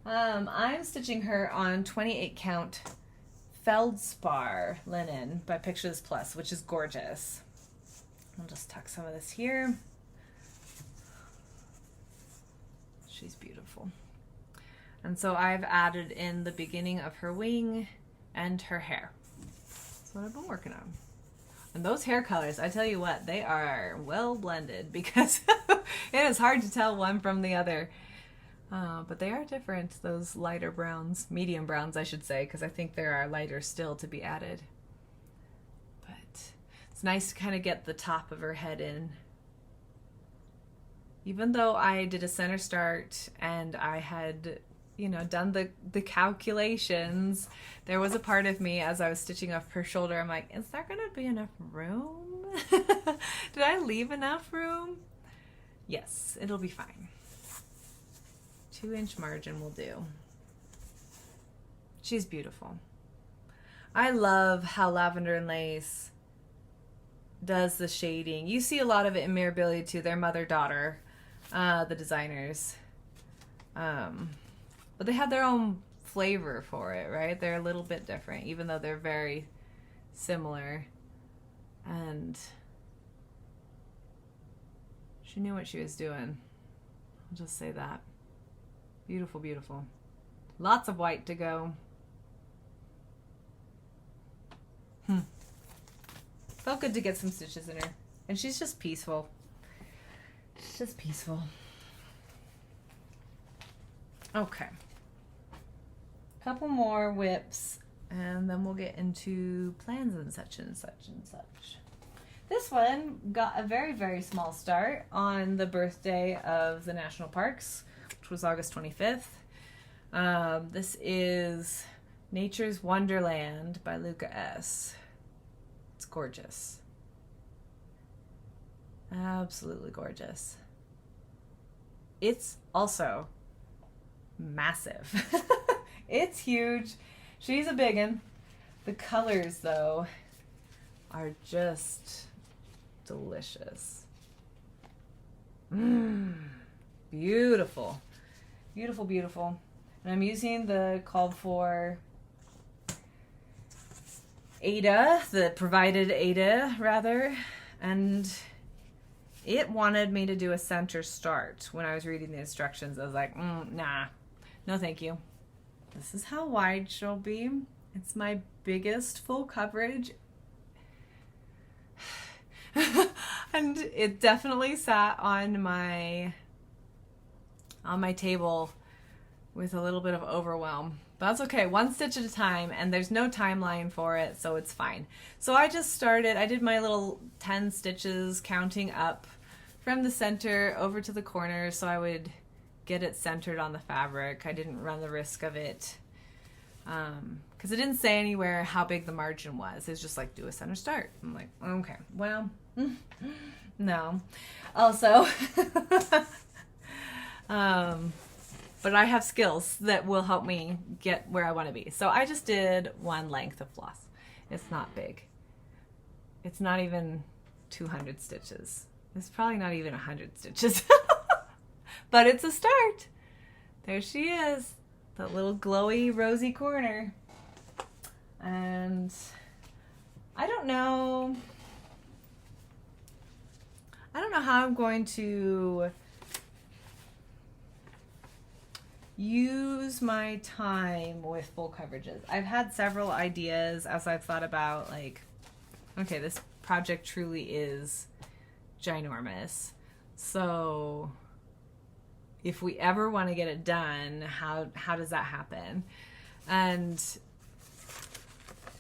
I'm stitching her on 28 count Feldspar linen by Pictures Plus, which is gorgeous. I'll just tuck some of this here. She's beautiful. And so I've added in the beginning of her wing and her hair. That's what I've been working on. And those hair colors, I tell you what, they are well blended because it is hard to tell one from the other. But they are different, those lighter browns, medium browns, I should say, because I think there are lighter still to be added. But it's nice to kind of get the top of her head in. Even though I did a center start and I had, you know, done the calculations, there was a part of me as I was stitching off her shoulder, I'm like, is there going to be enough room? Did I leave enough room? Yes, it'll be fine. 2-inch margin will do. She's beautiful. I love how Lavender and Lace does the shading. You see a lot of it in Mirabilia too. They're mother-daughter, the designers. But they have their own flavor for it, right? They're a little bit different, even though they're very similar. And she knew what she was doing. I'll just say that. Beautiful, beautiful. Lots of white to go. Felt good to get some stitches in her. And she's just peaceful. She's just peaceful. Okay. Couple more whips, and then we'll get into plans and such and such and such. This one got a very, very small start on the birthday of the national parks, which was August 25th. This is Nature's Wonderland by Luca S. It's gorgeous. Absolutely gorgeous. It's also massive. It's huge. She's a biggin'. The colors, though, are just delicious. Beautiful. Beautiful, beautiful. And I'm using the called for Ada, the provided Ada, rather, and it wanted me to do a center start when I was reading the instructions. I was like, nah, no thank you. This is how wide she'll be. It's my biggest full coverage. And it definitely sat on my table with a little bit of overwhelm. But that's okay, one stitch at a time, and there's no timeline for it, so it's fine. So I just started, I did my little 10 stitches counting up from the center over to the corner so I would get it centered on the fabric. I didn't run the risk of it because it didn't say anywhere how big the margin was. It's just like, do a center start. I'm like, okay, well, no. Also, but I have skills that will help me get where I want to be. So I just did one length of floss. It's not big. It's not even 200 stitches. It's probably not even 100 stitches. But it's a start. There she is. That little glowy, rosy corner. And I don't know how I'm going to use my time with full coverages. I've had several ideas as I've thought about, like, okay, this project truly is ginormous. So if we ever want to get it done, how does that happen? And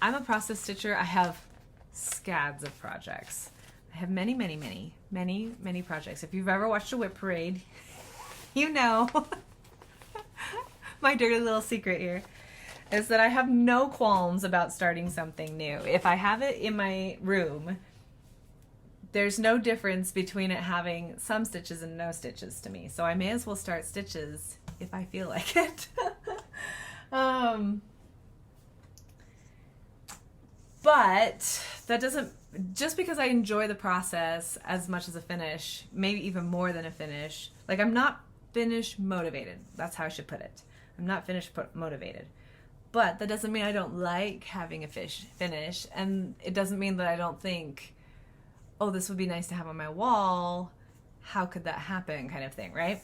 I'm a process stitcher. I have scads of projects. I have many projects. If you've ever watched a whip parade, you know my dirty little secret here is that I have no qualms about starting something new. If I have it in my room, there's no difference between it having some stitches and no stitches to me. So I may as well start stitches if I feel like it. But that doesn't, just because I enjoy the process as much as a finish, maybe even more than a finish, like I'm not finish motivated. That's how I should put it. I'm not finish motivated. But that doesn't mean I don't like having a finish. And it doesn't mean that I don't think, oh, this would be nice to have on my wall. How could that happen, kind of thing, right?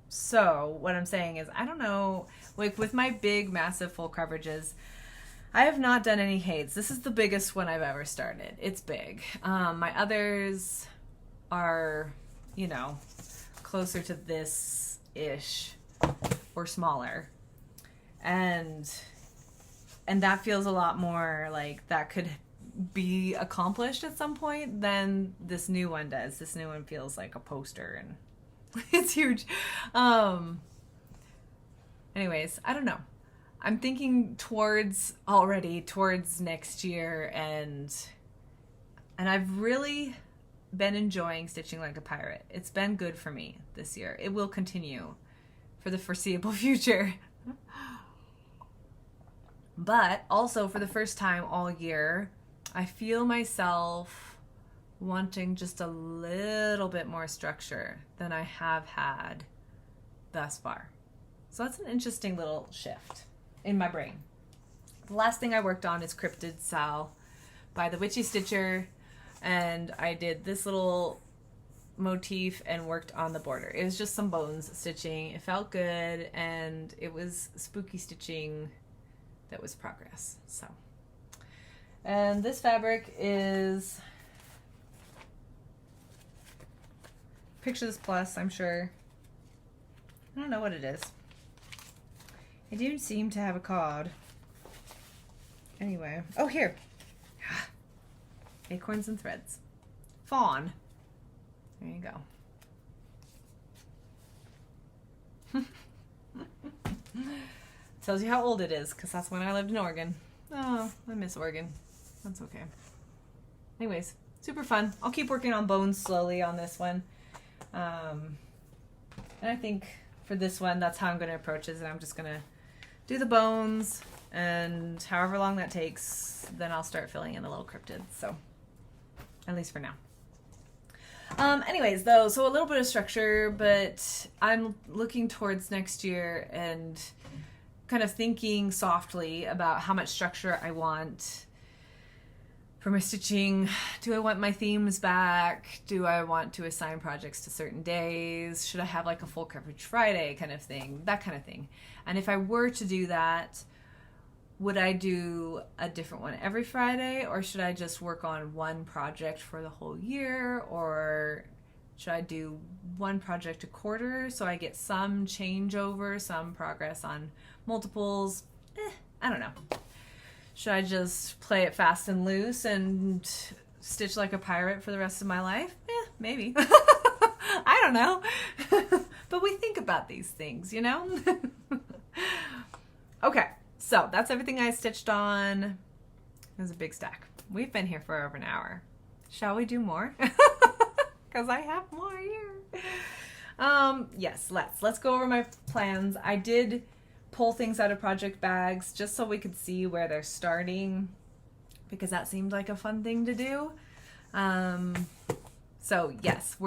So what I'm saying is, I don't know, like with my big, massive full coverages, I have not done any hates. This is the biggest one I've ever started. It's big. My others are, you know, closer to this-ish or smaller. And that feels a lot more like that could be accomplished at some point than this new one does. This new one feels like a poster and it's huge. Anyways, I don't know. I'm thinking towards next year, and I've really been enjoying stitching like a pirate. It's been good for me this year. It will continue for the foreseeable future. But also for the first time all year, I feel myself wanting just a little bit more structure than I have had thus far. So that's an interesting little shift in my brain. The last thing I worked on is Cryptid Sal by the Witchy Stitcher, and I did this little motif and worked on the border. It was just some bones stitching. It felt good, and it was spooky stitching that was progress. So, and this fabric is Pictures Plus, I'm sure. I don't know what it is. I do seem to have a card. Anyway. Oh, here. Acorns and Threads. Fawn. There you go. Tells you how old it is, because that's when I lived in Oregon. Oh, I miss Oregon. That's okay. Anyways, super fun. I'll keep working on bones slowly on this one. And I think for this one, that's how I'm going to approach it. And I'm just going to do the bones, and however long that takes, then I'll start filling in the little cryptids. So, at least for now. Anyways, though, so a little bit of structure, but I'm looking towards next year and kind of thinking softly about how much structure I want for my stitching. Do I want my themes back? Do I want to assign projects to certain days? Should I have like a full coverage Friday kind of thing? That kind of thing. And if I were to do that, would I do a different one every Friday, or should I just work on one project for the whole year, or should I do one project a quarter so I get some changeover, some progress on multiples? I don't know. Should I just play it fast and loose and stitch like a pirate for the rest of my life? Maybe. I don't know. But we think about these things, you know? Okay, so that's everything I stitched on. It was a big stack. We've been here for over an hour. Shall we do more? Because I have more here. Yes, let's go over my plans. I did pull things out of project bags just so we could see where they're starting, because that seemed like a fun thing to do. So yes,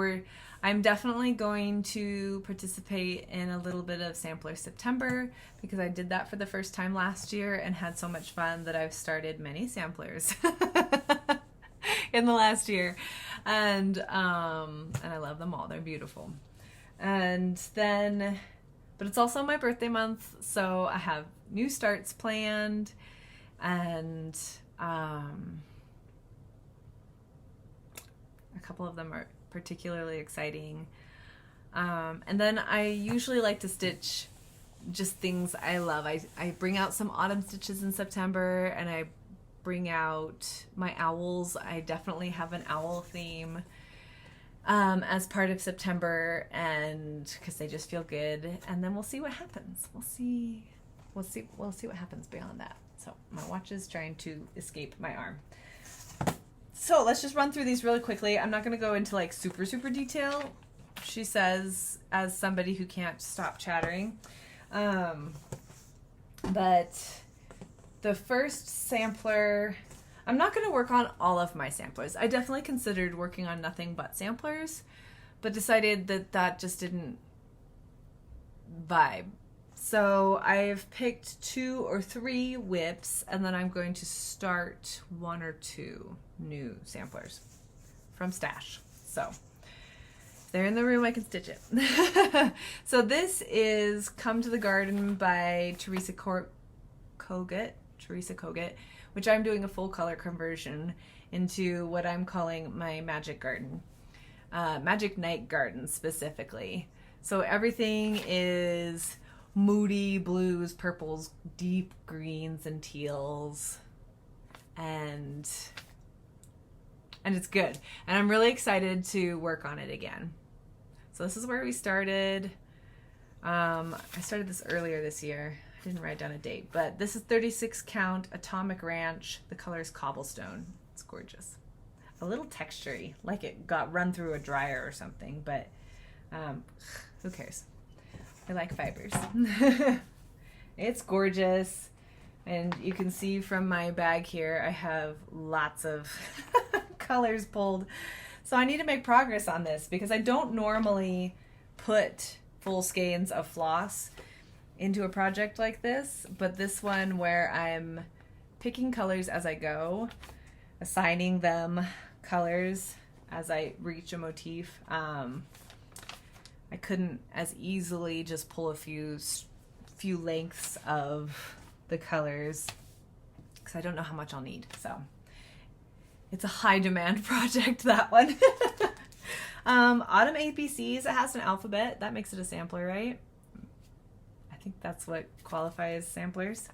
I'm definitely going to participate in a little bit of Sampler September, because I did that for the first time last year and had so much fun that I've started many samplers in the last year. And I love them all. They're beautiful. And then, but it's also my birthday month, so I have new starts planned, and a couple of them are particularly exciting. And then I usually like to stitch just things I love. I bring out some autumn stitches in September, and I bring out my owls. I definitely have an owl theme as part of September, and because they just feel good. And then we'll see what happens. We'll see what happens beyond that. So my watch is trying to escape my arm. So let's just run through these really quickly. I'm not going to go into like super detail, she says, as somebody who can't stop chattering. But the first sampler, I'm not going to work on all of my samplers. I definitely considered working on nothing but samplers, but decided that just didn't vibe. So I've picked 2 or 3 whips, and then I'm going to start 1 or 2 new samplers from stash. So if they're in the room, I can stitch it. So this is Come to the Garden by Teresa Kogut, which I'm doing a full color conversion into what I'm calling my Magic Garden, Magic Night Garden specifically. So everything is moody blues, purples, deep greens, and teals, and it's good. And I'm really excited to work on it again. So this is where we started. I started this earlier this year. I didn't write down a date, but this is 36 count Atomic Ranch. The color is Cobblestone. It's gorgeous. A little textury, like it got run through a dryer or something, but who cares? I like fibers. It's gorgeous. And you can see from my bag here, I have lots of colors pulled. So I need to make progress on this, because I don't normally put full skeins of floss into a project like this, but this one, where I'm picking colors as I go, assigning them colors as I reach a motif, I couldn't as easily just pull a few lengths of the colors, because I don't know how much I'll need. So it's a high demand project, that one. Autumn APCs, it has an alphabet. That makes it a sampler, right? I think that's what qualifies samplers.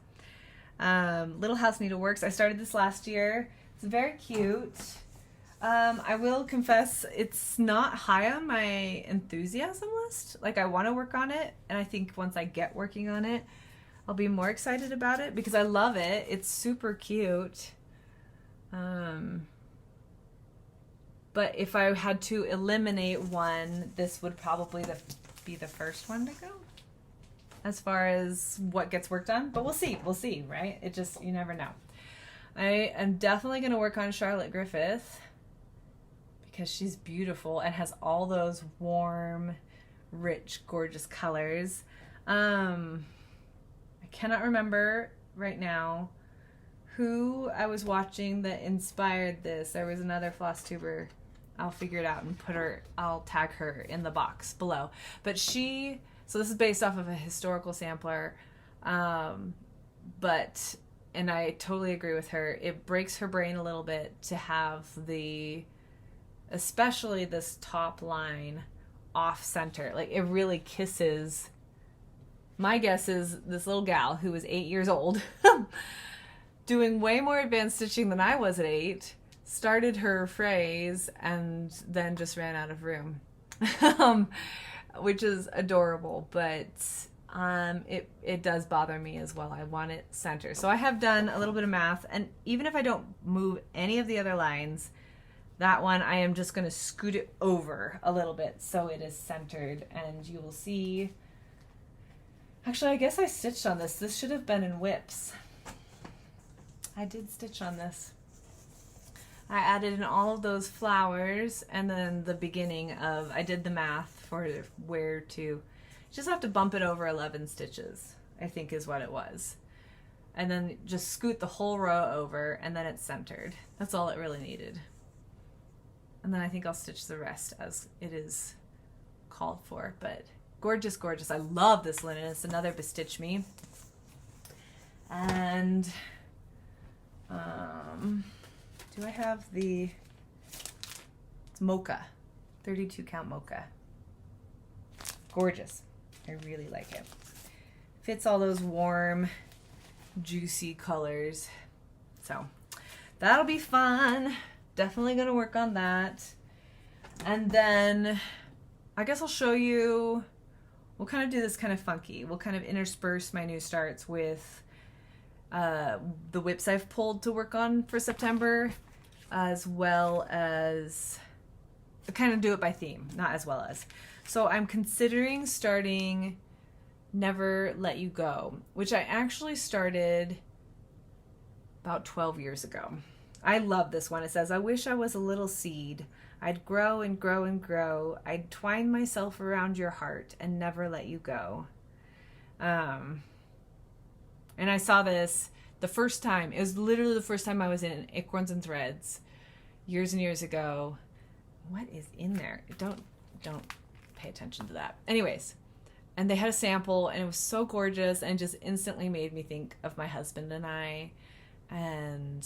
Little House Needleworks. I started this last year. It's very cute. I will confess, it's not high on my enthusiasm list. Like, I want to work on it, and I think once I get working on it, I'll be more excited about it, because I love it. It's super cute. But if I had to eliminate one, this would probably be the first one to go, as far as what gets worked on. But we'll see, right? It just, you never know. I am definitely going to work on Charlotte Griffith, because she's beautiful and has all those warm, rich, gorgeous colors. I cannot remember right now who I was watching that inspired this. There was another Flosstuber. I'll figure it out and I'll tag her in the box below. But so this is based off of a historical sampler, and I totally agree with her. It breaks her brain a little bit to have especially this top line off center. Like, it really kisses. My guess is this little gal who was 8 years old, doing way more advanced stitching than I was at 8, started her phrase and then just ran out of room, which is adorable, but it does bother me as well. I want it center. So I have done a little bit of math, and even if I don't move any of the other lines, That one, I am just going to scoot it over a little bit so it is centered, and you will see. Actually, I guess I stitched on this. This should have been in whips. I did stitch on this. I added in all of those flowers, and then the beginning of, I did the math for where to, just have to bump it over 11 stitches, I think is what it was. And then just scoot the whole row over, and then it's centered. That's all it really needed. And then I think I'll stitch the rest as it is called for, but gorgeous, gorgeous. I love this linen. It's another Bestitch Me. And do I have the, it's mocha, 32 count mocha. Gorgeous. I really like it. Fits all those warm, juicy colors. So that'll be fun. Definitely gonna work on that. And then I guess I'll show you, we'll kind of do this kind of funky. We'll kind of intersperse my new starts with the whips I've pulled to work on for September, as well as kind of do it by theme, not as well as. So I'm considering starting Never Let You Go, which I actually started about 12 years ago. I love this one. It says, I wish I was a little seed. I'd grow and grow and grow. I'd twine myself around your heart and never let you go. And I saw this the first time. It was literally the first time I was in Acorns and Threads years and years ago. What is in there? Don't pay attention to that. Anyways, and they had a sample, and it was so gorgeous, and just instantly made me think of my husband and I. And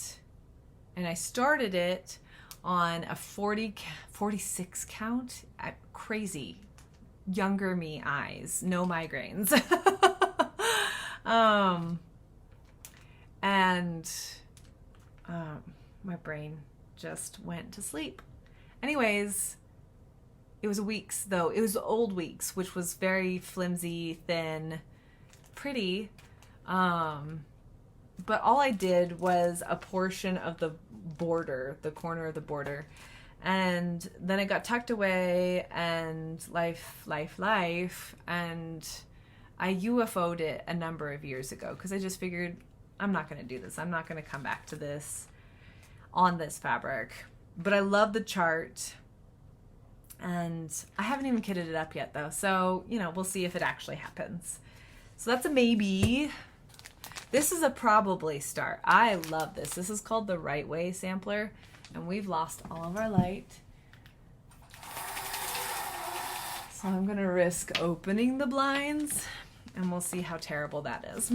I started it on a 46 count. Crazy. Younger me eyes. No migraines. My brain just went to sleep. Anyways, it was weeks though. It was old weeks, which was very flimsy, thin, pretty. But all I did was a portion of the border, the corner of the border. And then it got tucked away, and life. And I UFO'd it a number of years ago because I just figured I'm not going to do this. I'm not going to come back to this on this fabric. But I love the chart, and I haven't even kitted it up yet though. So, you know, we'll see if it actually happens. So that's a maybe. This is a probably start. I love this. This is called the Right Way sampler, and we've lost all of our light. So I'm going to risk opening the blinds, and we'll see how terrible that is.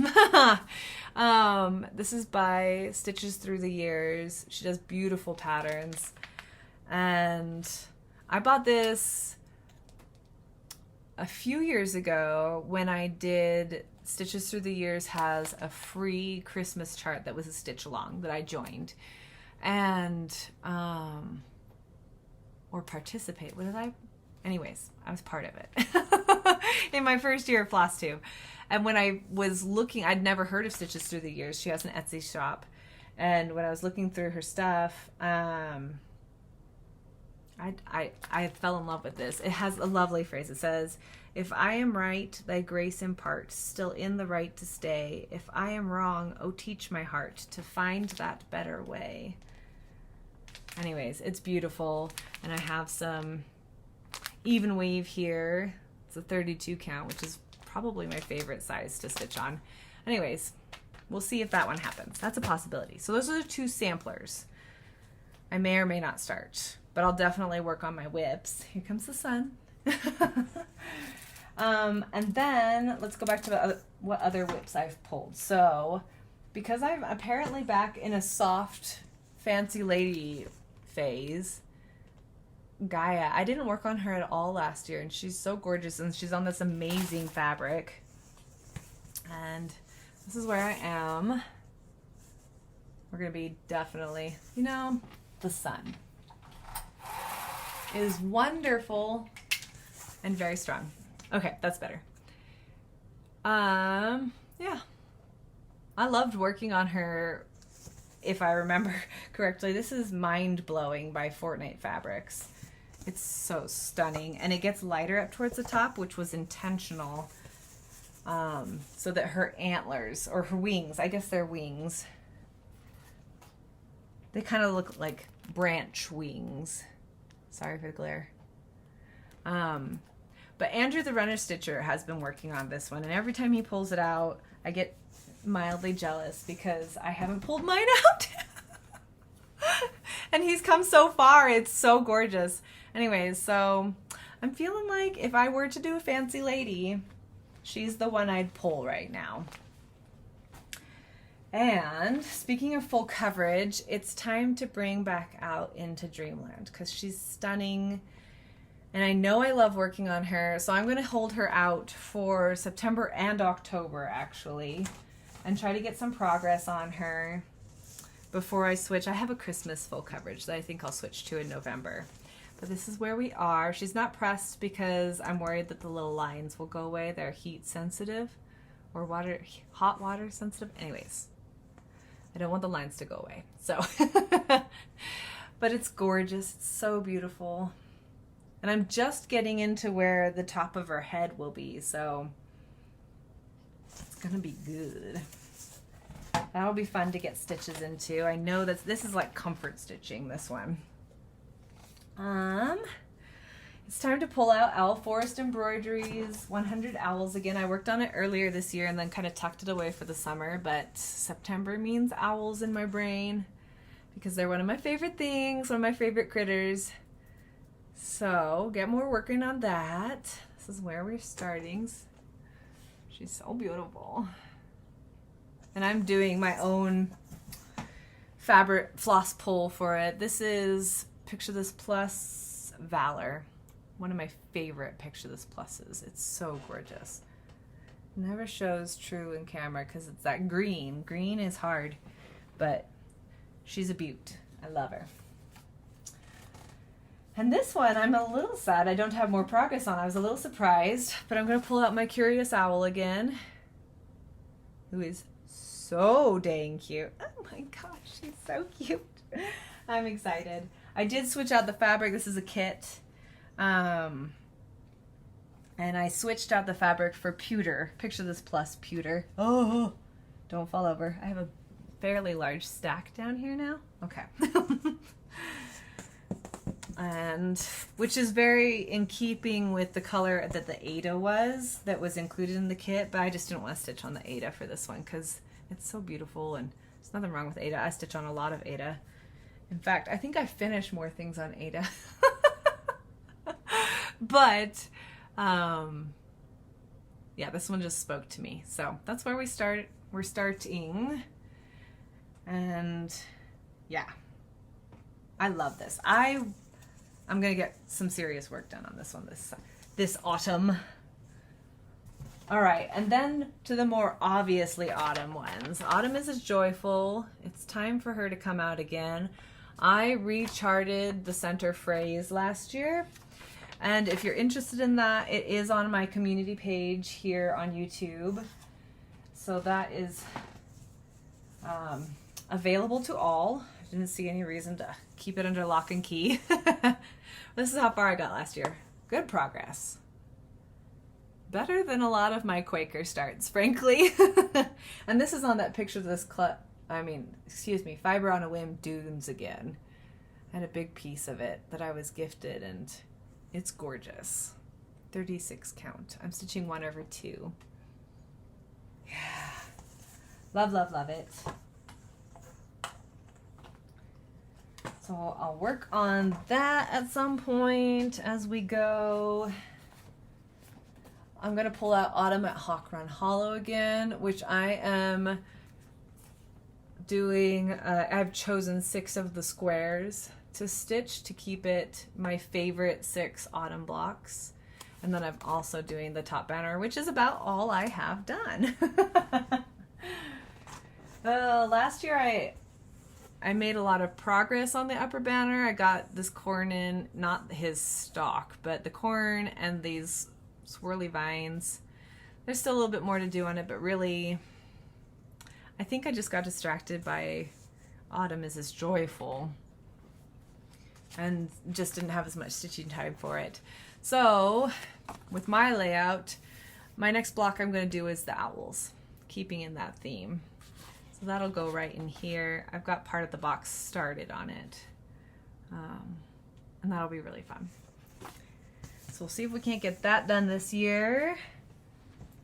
This is by Stitches Through the Years. She does beautiful patterns. And I bought this a few years ago when I did, Stitches Through the Years has a free Christmas chart that was a stitch along that I joined. And, or participate. What did I? Anyways, I was part of it in my first year of Flosstube. And when I was looking, I'd never heard of Stitches Through the Years. She has an Etsy shop. And when I was looking through her stuff, I fell in love with this. It has a lovely phrase. It says, if I am right, thy grace impart, still in the right to stay. If I am wrong, oh, teach my heart to find that better way. Anyways, it's beautiful. And I have some even weave here. It's a 32 count, which is probably my favorite size to stitch on. Anyways, we'll see if that one happens. That's a possibility. So those are the two samplers. I may or may not start, but I'll definitely work on my whips. Here comes the sun. And then let's go back to what other whips I've pulled. So because I'm apparently back in a soft, fancy lady phase, Gaia, I didn't work on her at all last year, and she's so gorgeous, and she's on this amazing fabric. And this is where I am. We're going to be definitely, you know, the sun is wonderful and very strong. Okay, that's better. Yeah. I loved working on her if I remember correctly. This is Mind Blowing by Fortnite Fabrics. It's so stunning, and it gets lighter up towards the top, which was intentional, so that her antlers, or her wings, I guess they're wings, they kind of look like branch wings. Sorry for the glare. But Andrew the Runner Stitcher has been working on this one, and every time he pulls it out, I get mildly jealous because I haven't pulled mine out. And he's come so far. It's so gorgeous. Anyways, so I'm feeling like if I were to do a fancy lady, she's the one I'd pull right now. And speaking of full coverage, it's time to bring back out into Dreamland because she's stunning. And I know I love working on her, so I'm going to hold her out for September and October, actually, and try to get some progress on her before I switch. I have a Christmas full coverage that I think I'll switch to in November. But this is where we are. She's not pressed because I'm worried that the little lines will go away. They're heat sensitive or hot water sensitive. Anyways, I don't want the lines to go away. So, but it's gorgeous. It's so beautiful. And I'm just getting into where the top of her head will be, so it's gonna be good. That'll be fun to get stitches into. I know that this is like comfort stitching, this one. It's time to pull out Owl Forest Embroideries 100 Owls again. I worked on it earlier this year and then kind of tucked it away for the summer, but September means owls in my brain because they're one of my favorite things, one of my favorite critters. So get more working on that. This is where we're starting. She's so beautiful. And I'm doing my own fabric floss pull for it. This is Picture This Plus Valor. One of my favorite Picture This Pluses. It's so gorgeous. Never shows true in camera because it's that green. Green is hard, but she's a beaut. I love her. And this one, I'm a little sad I don't have more progress on. I was a little surprised, but I'm going to pull out my Curious Owl again, who is so dang cute. Oh my gosh, she's so cute. I'm excited. I did switch out the fabric. This is a kit. And I switched out the fabric for pewter. Picture This Plus pewter. Oh, don't fall over. I have a fairly large stack down here now. Okay. And which is very in keeping with the color that the Ada was, that was included in the kit, but I just didn't want to stitch on the Ada for this one because it's so beautiful, and there's nothing wrong with Ada. I stitch on a lot of Ada. In fact, I think I finish more things on Ada. But yeah, this one just spoke to me, so that's where we're starting. And yeah, I love this. I'm gonna get some serious work done on this one this autumn. All right, and then to the more obviously autumn ones. Autumn is as joyful. It's time for her to come out again. I recharted the center phrase last year, and if you're interested in that, it is on my community page here on YouTube. So that is available to all. I didn't see any reason to keep it under lock and key. This is how far I got last year. Good progress. Better than a lot of my Quaker starts, frankly. And this is on that Picture This Fiber on a Whim Dunes again. I had a big piece of it that I was gifted, and it's gorgeous. 36 count. I'm stitching 1/2. Yeah. Love, love, love it. So I'll work on that at some point as we go. I'm going to pull out Autumn at Hawk Run Hollow again, which I am doing. I've chosen 6 of the squares to stitch to keep it my favorite 6 autumn blocks. And then I'm also doing the top banner, which is about all I have done. Last year I made a lot of progress on the upper banner. I got this corn in, not his stalk, but the corn and these swirly vines. There's still a little bit more to do on it, but really, I think I just got distracted by autumn is as joyful, and just didn't have as much stitching time for it. So with my layout, my next block I'm going to do is the owls, keeping in that theme. So that'll go right in here. I've got part of the box started on it, and that'll be really fun. So we'll see if we can't get that done this year.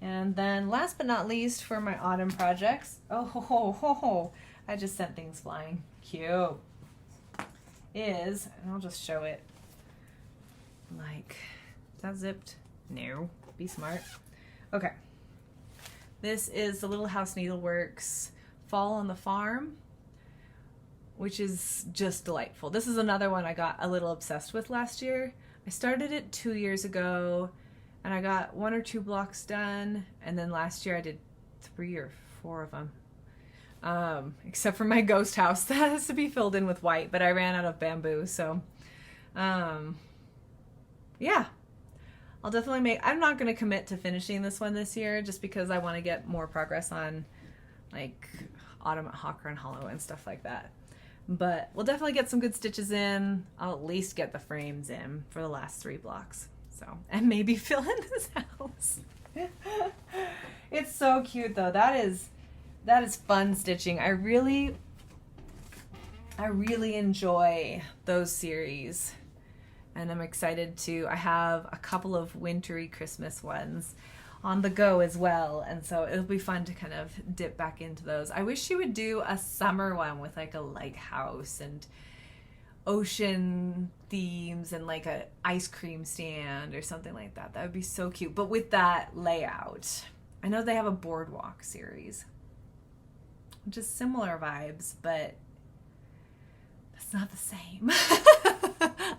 And then last but not least for my autumn projects, I just sent things flying. Cute. And I'll just show it. Like, is that zipped? No. Be smart. Okay. This is the Little House Needleworks Fall on the Farm, which is just delightful. This is another one I got a little obsessed with last year. I started it 2 years ago, and I got 1 or 2 blocks done, and then last year I did 3 or 4 of them. Except for my ghost house that has to be filled in with white, but I ran out of bamboo, so yeah. I'll definitely I'm not going to commit to finishing this one this year just because I want to get more progress on like Autumn at Hawker and Hollow and stuff like that. But we'll definitely get some good stitches in. I'll at least get the frames in for the last 3 blocks. So, and maybe fill in this house. It's so cute though. That is fun stitching. I really enjoy those series. And I'm excited I have a couple of wintry Christmas ones on the go as well, and so it'll be fun to kind of dip back into those. I wish she would do a summer one with like a lighthouse and ocean themes and like a ice cream stand or something like that. That would be so cute, but with that layout. I know they have a boardwalk series, which is similar vibes, but it's not the same.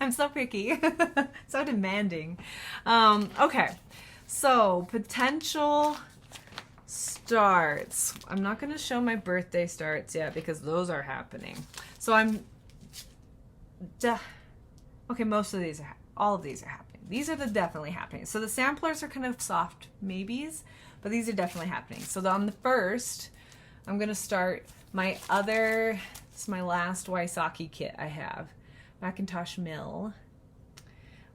I'm so picky. So demanding. Okay. So, potential starts. I'm not going to show my birthday starts yet because those are happening. So okay, all of these are happening. These are definitely happening. So the samplers are kind of soft maybes, but these are definitely happening. So on the first, I'm going to start it's my last Wysocki kit I have. Macintosh Mill,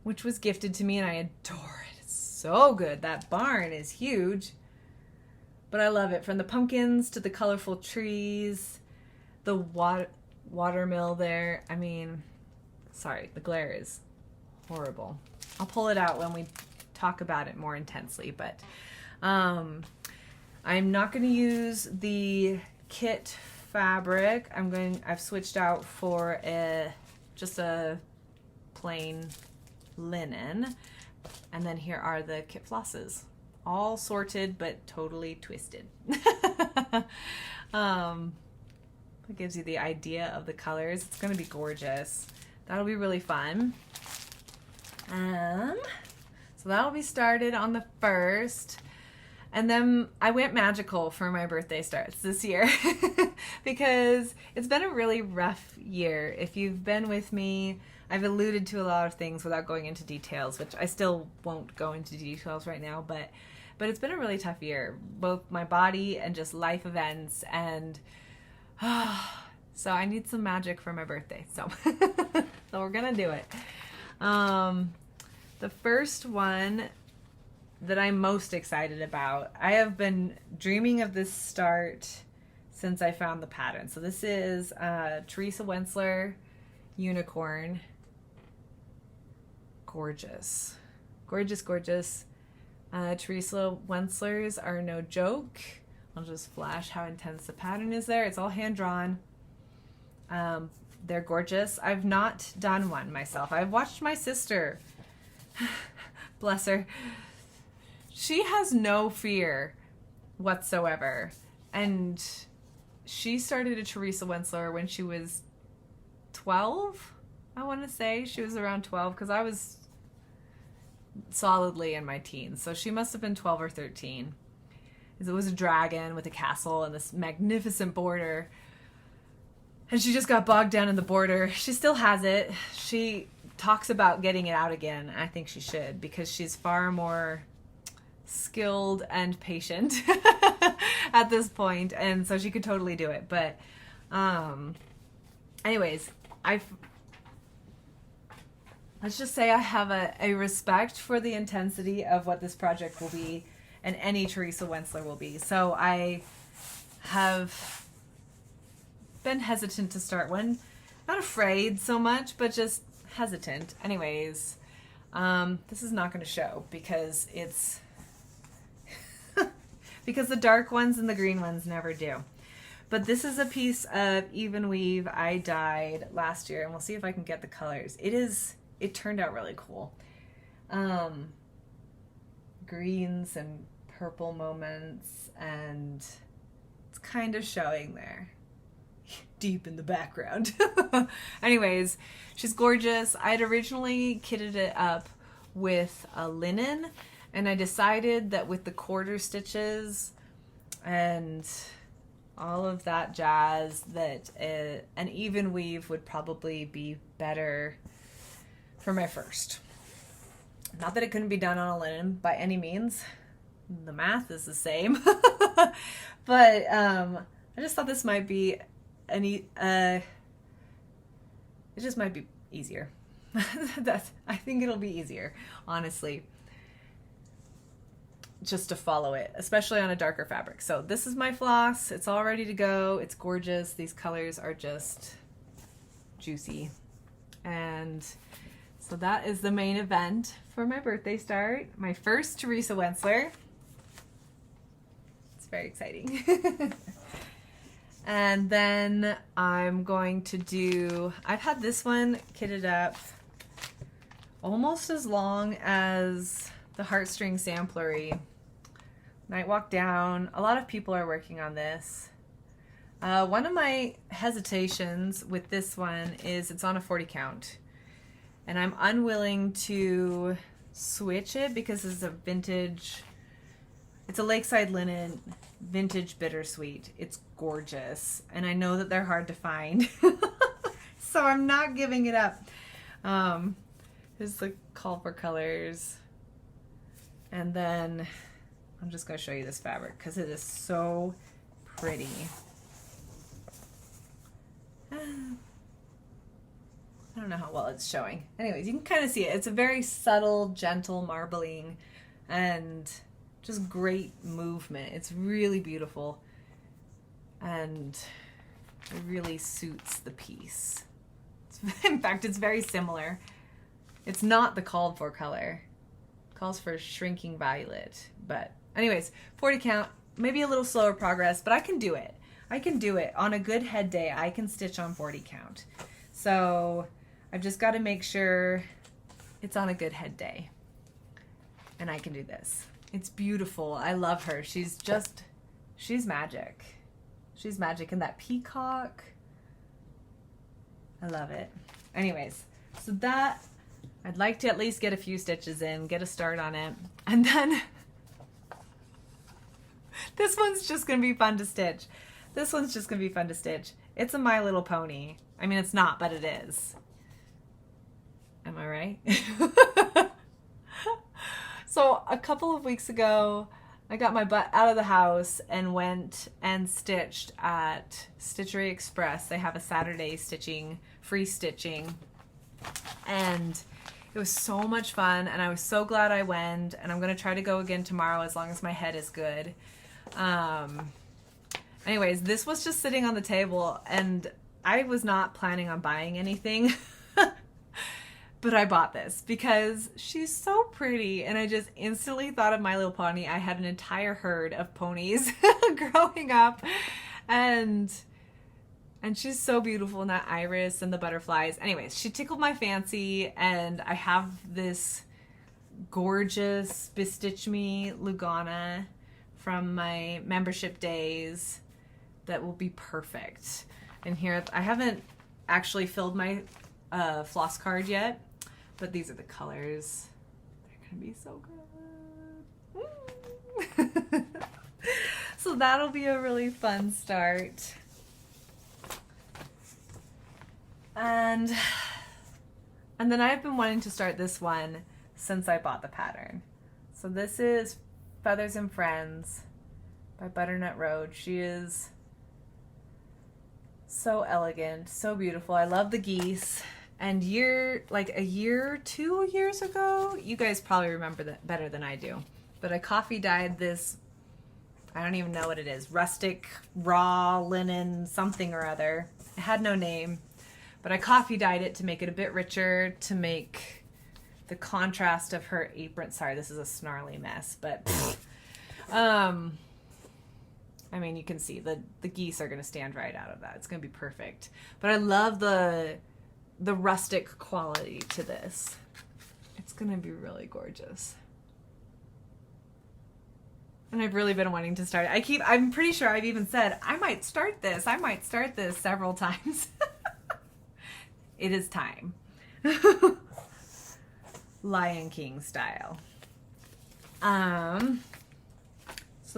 which was gifted to me and I adore it. So good. That barn is huge, but I love it. From the pumpkins to the colorful trees, the water mill there. I mean, sorry, the glare is horrible. I'll pull it out when we talk about it more intensely, but I'm not going to use the kit fabric. I've switched out for just a plain linen. And then here are the kit flosses, all sorted but totally twisted. It gives you the idea of the colors. It's going to be gorgeous. That'll be really fun. So that'll be started on the 1st. And then I went magical for my birthday starts this year because it's been a really rough year. If you've been with me, I've alluded to a lot of things without going into details, which I still won't go into details right now, but it's been a really tough year, both my body and just life events, and so I need some magic for my birthday, so we're gonna do it. The first one that I'm most excited about, I have been dreaming of this start since I found the pattern. So this is Teresa Wensler Unicorn. Gorgeous. Gorgeous, gorgeous. Teresa Wenslers are no joke. I'll just flash how intense the pattern is there. It's all hand-drawn. They're gorgeous. I've not done one myself. I've watched my sister. Bless her. She has no fear whatsoever. And she started a Teresa Wensler when she was 12, I want to say. She was around 12 because I was solidly in my teens. So she must have been 12 or 13. It was a dragon with a castle and this magnificent border. And she just got bogged down in the border. She still has it. She talks about getting it out again. I think she should because she's far more skilled and patient at this point. And so she could totally do it. But anyways, let's just say I have a respect for the intensity of what this project will be and any Teresa Wentzler will be. So I have been hesitant to start one. Not afraid so much, but just hesitant. Anyways, this is not going to show because it's because the dark ones and the green ones never do. But this is a piece of even weave I dyed last year, and we'll see if I can get the colors. It turned out really cool. Greens and purple moments, and it's kind of showing there deep in the background. Anyways, she's gorgeous. I had originally kitted it up with a linen, and I decided that with the quarter stitches and all of that jazz that an even weave would probably be better for my first. Not that it couldn't be done on a linen by any means. The math is the same. But I just thought this might be it just might be easier. I think it'll be easier, honestly, just to follow it, especially on a darker fabric. So this is my floss. It's all ready to go. It's gorgeous. These colors are just juicy. And so that is the main event for my birthday start. My first Teresa Wentzler. It's very exciting. And then I'm going to do, I've had this one kitted up almost as long as the Heartstring Samplery. Night Walk Down. A lot of people are working on this. One of my hesitations with this one is it's on a 40 count. And I'm unwilling to switch it because it's a vintage, it's a Lakeside Linen vintage bittersweet. It's gorgeous. And I know that they're hard to find. So I'm not giving it up. Here's the call for colors. And then I'm just going to show you this fabric because it is so pretty. I don't know how well it's showing. Anyways, you can kind of see it. It's a very subtle, gentle marbling and just great movement. It's really beautiful and it really suits the piece. In fact, it's very similar. It's not the called for color. It calls for Shrinking Violet. But anyways, 40 count, maybe a little slower progress, but I can do it. I can do it. On a good head day, I can stitch on 40 count. So I've just got to make sure it's on a good head day. And I can do this. It's beautiful. I love her. She's magic. She's magic. And that peacock, I love it. Anyways, so that, I'd like to at least get a few stitches in, get a start on it. And then this one's just going to be fun to stitch. This one's just going to be fun to stitch. It's a My Little Pony. I mean, it's not, but it is. Am I right? So a couple of weeks ago, I got my butt out of the house and went and stitched at Stitchery Express. They have a Saturday stitching, free stitching. And it was so much fun, and I was so glad I went, and I'm going to try to go again tomorrow as long as my head is good. Anyways, this was just sitting on the table, and I was not planning on buying anything. But I bought this because she's so pretty, and I just instantly thought of My Little Pony. I had an entire herd of ponies growing up, and she's so beautiful in that iris and the butterflies. Anyways, she tickled my fancy, and I have this gorgeous Bestitch Me Lugana from my membership days that will be perfect. And here, I haven't actually filled my floss card yet, but these are the colors. They're gonna be so good. So that'll be a really fun start. And then I've been wanting to start this one since I bought the pattern. So this is Feathers and Friends by Butternut Road. She is So elegant, so beautiful. I love the geese. And like a year, 2 years ago, you guys probably remember that better than I do, but I coffee dyed this, I don't even know what it is, rustic raw linen something or other. It had no name, but I coffee dyed it to make it a bit richer, to make the contrast of her apron. Sorry, this is a snarly mess, but I mean, you can see the geese are going to stand right out of that. It's going to be perfect. But I love the rustic quality to this. It's going to be really gorgeous. And I've really been wanting to start it. I'm pretty sure I've even said, I might start this several times. It is time. Lion King style. So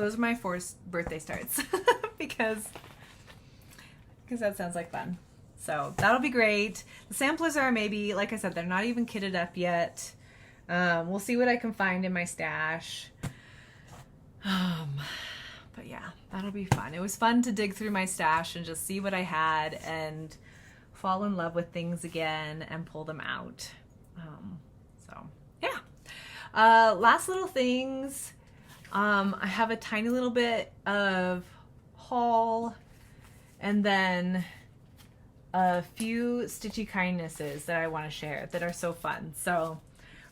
those are my 4 birthday starts because that sounds like fun. So that'll be great. The samplers are maybe, like I said, they're not even kitted up yet. We'll see what I can find in my stash. But yeah, that'll be fun. It was fun to dig through my stash and just see what I had and fall in love with things again and pull them out. So yeah. Last little things. I have a tiny little bit of haul and then a few stitchy kindnesses that I want to share that are so fun. So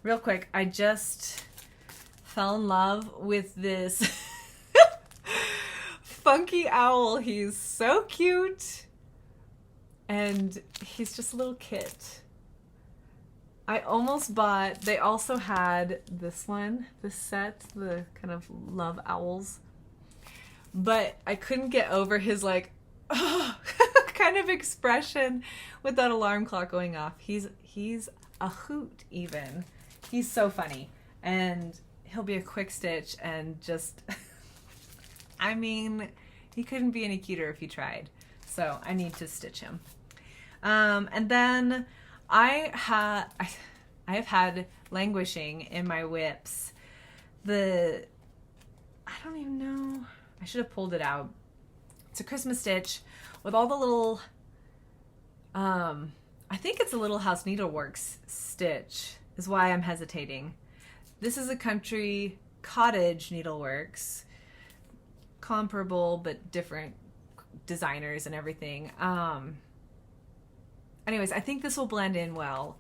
real quick, I just fell in love with this funky owl. He's so cute and he's just a little kit. I almost bought, they also had this set, the kind of love owls, but I couldn't get over his like, kind of expression with that alarm clock going off. He's a hoot even. He's so funny and he'll be a quick stitch and just, I mean, he couldn't be any cuter if he tried. So I need to stitch him. And then I have had languishing in my whips. I don't even know. I should have pulled it out. It's a Christmas stitch with all the little, I think it's a Little House Needleworks stitch is why I'm hesitating. This is a country cottage needleworks, comparable but different designers and everything. Anyways, I think this will blend in well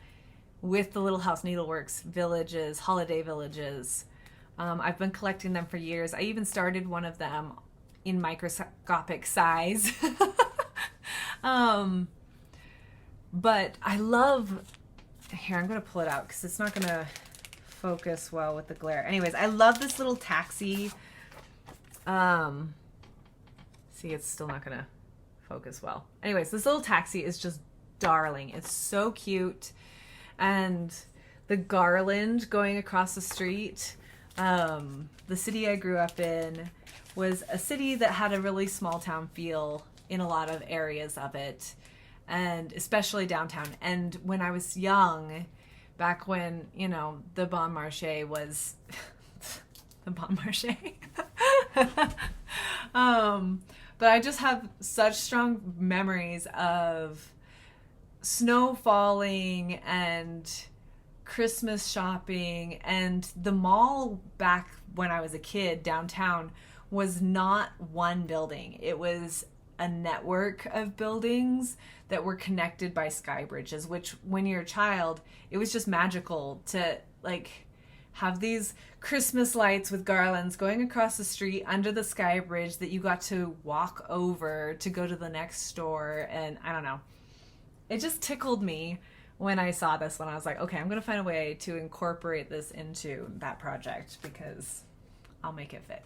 with the Little House Needleworks villages, holiday villages. I've been collecting them for years. I even started one of them in microscopic size. But I love, here, I'm going to pull it out because it's not going to focus well with the glare. Anyways, I love this little taxi. See, it's still not going to focus well. Anyways, this little taxi is just darling. It's so cute. And the garland going across the street. The city I grew up in was a city that had a really small town feel in a lot of areas of it, and especially downtown. And when I was young, back when, you know, the Bon Marché was the Bon Marché. But I just have such strong memories of snow falling and Christmas shopping, and the mall back when I was a kid downtown was not one building. It was a network of buildings that were connected by sky bridges, which when you're a child, it was just magical to like have these Christmas lights with garlands going across the street under the sky bridge that you got to walk over to go to the next store. And I don't know, it just tickled me when I saw this one. I was like, okay, I'm going to find a way to incorporate this into that project because I'll make it fit.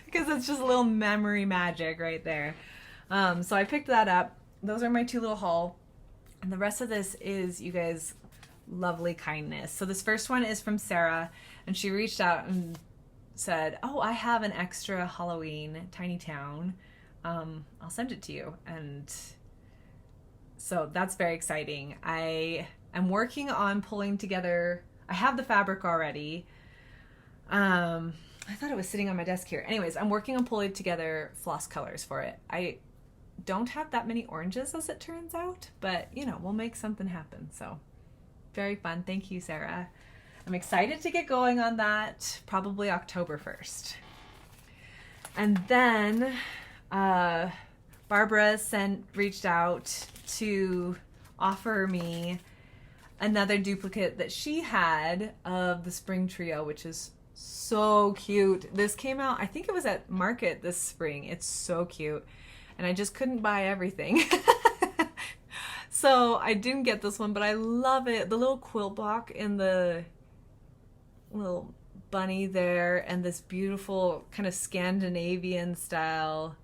Because it's just a little memory magic right there. So I picked that up. Those are my 2 little haul. And the rest of this is, you guys, lovely kindness. So this first one is from Sarah, and she reached out and said, oh, I have an extra Halloween Tiny Town. I'll send it to you. And so that's very exciting. I am working on pulling together, I have the fabric already. I thought it was sitting on my desk here. Anyways, I'm working on pulling together floss colors for it. I don't have that many oranges, as it turns out, but you know, we'll make something happen. So very fun. Thank you, Sarah. I'm excited to get going on that, probably October 1st. And then Barbara reached out to offer me another duplicate that she had of the spring trio, which is so cute. This came out, I think it was at Market this spring. It's so cute. And I just couldn't buy everything. So I didn't get this one, but I love it. The little quilt block in the little bunny there, and this beautiful kind of Scandinavian style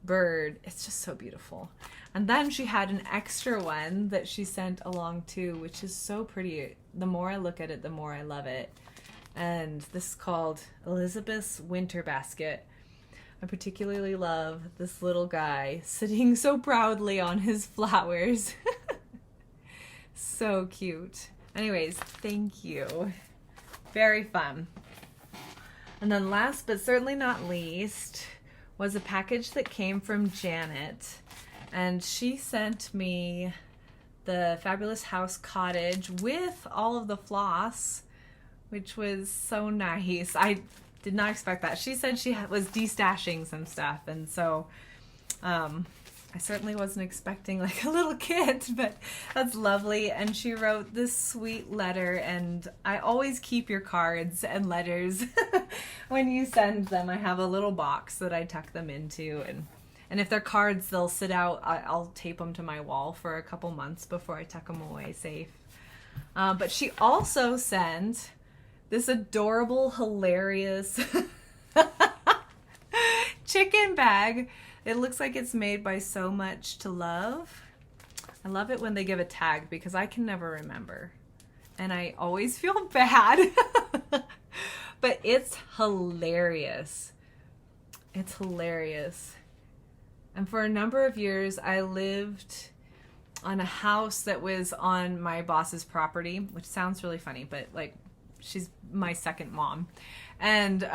bird. It's just so beautiful. And then she had an extra one that she sent along too, which is so pretty. The more I look at it, the more I love it. And this is called Elizabeth's Winter Basket. I particularly love this little guy sitting so proudly on his flowers. So cute. Anyways, thank you. Very fun. And then last but certainly not least was a package that came from Janet. And she sent me the Fabulous House Cottage with all of the floss, which was so nice. I did not expect that. She said she was destashing some stuff, and so I certainly wasn't expecting like a little kit, but that's lovely. And she wrote this sweet letter, and I always keep your cards and letters when you send them. I have a little box that I tuck them into, and if they're cards, they'll sit out. I'll tape them to my wall for a couple months before I tuck them away safe. But she also sent this adorable, hilarious chicken bag. It looks like it's made by So Much to Love. I love it when they give a tag because I can never remember. And I always feel bad. But it's hilarious. It's hilarious. And for a number of years, I lived on a house that was on my boss's property, which sounds really funny, but like, she's my second mom. And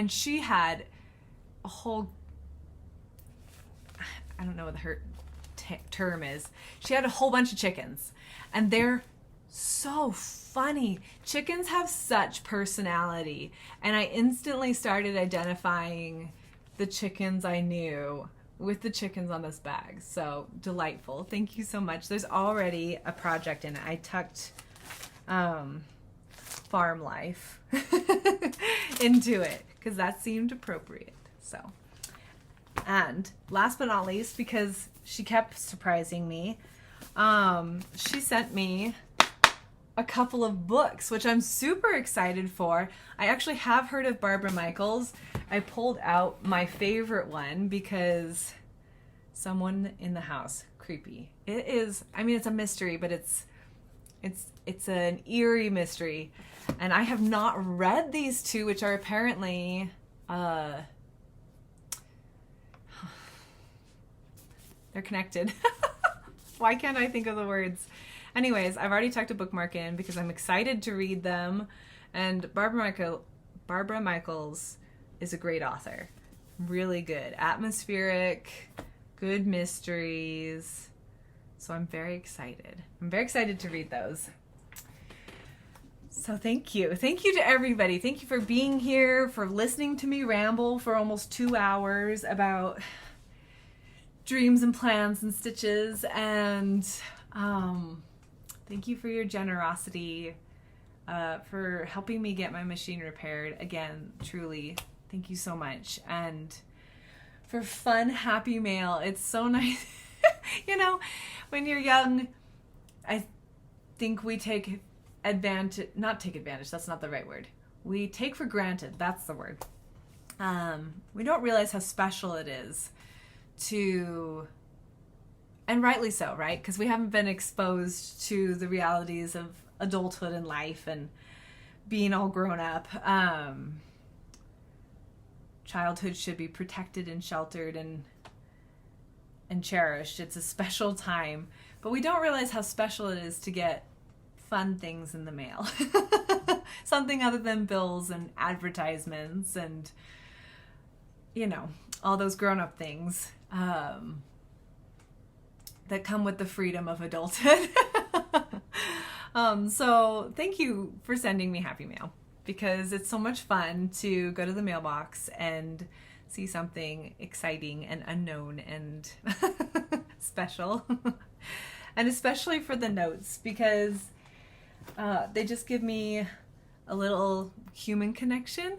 she had a whole, I don't know what her term is. She had a whole bunch of chickens, and they're so funny. Chickens have such personality, and I instantly started identifying the chickens I knew with the chickens on this bag. So delightful. Thank you so much. There's already a project in it. I tucked farm life into it because that seemed appropriate. So, and last but not least, because she kept surprising me, she sent me a couple of books, which I'm super excited for. I actually have heard of Barbara Michaels. I pulled out my favorite one because Someone in the House. Creepy. It is, I mean, it's a mystery, but it's an eerie mystery. And I have not read these two, which are apparently they're connected. Why can't I think of the words? Anyways, I've already tucked a bookmark in because I'm excited to read them. And Barbara Michaels is a great author. Really good. Atmospheric, good mysteries. So I'm very excited. I'm very excited to read those. So thank you. Thank you to everybody. Thank you for being here, for listening to me ramble for almost 2 hours about dreams and plans and stitches. And thank you for your generosity, for helping me get my machine repaired. Again, truly, thank you so much. And for fun, happy mail. It's so nice. You know, when you're young, I think we take advantage, not take advantage, that's not the right word. We take for granted, that's the word. We don't realize how special it is to, and rightly so, right? Because we haven't been exposed to the realities of adulthood and life and being all grown up. Childhood should be protected and sheltered and cherished. It's a special time, but we don't realize how special it is to get fun things in the mail. Something other than bills and advertisements and you know, all those grown-up things that come with the freedom of adulthood. So thank you for sending me happy mail, because it's so much fun to go to the mailbox and see something exciting and unknown and special. And especially for the notes, because they just give me a little human connection.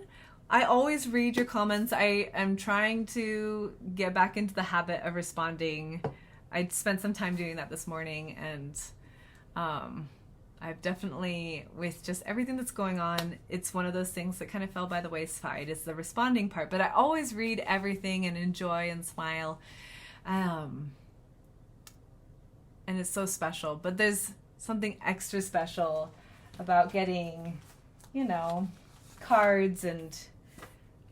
I always read your comments. I am trying to get back into the habit of responding. I spent some time doing that this morning, and I've definitely, with just everything that's going on, it's one of those things that kind of fell by the wayside. It's the responding part, but I always read everything and enjoy and smile. And it's so special. But there's something extra special about getting, you know, cards and,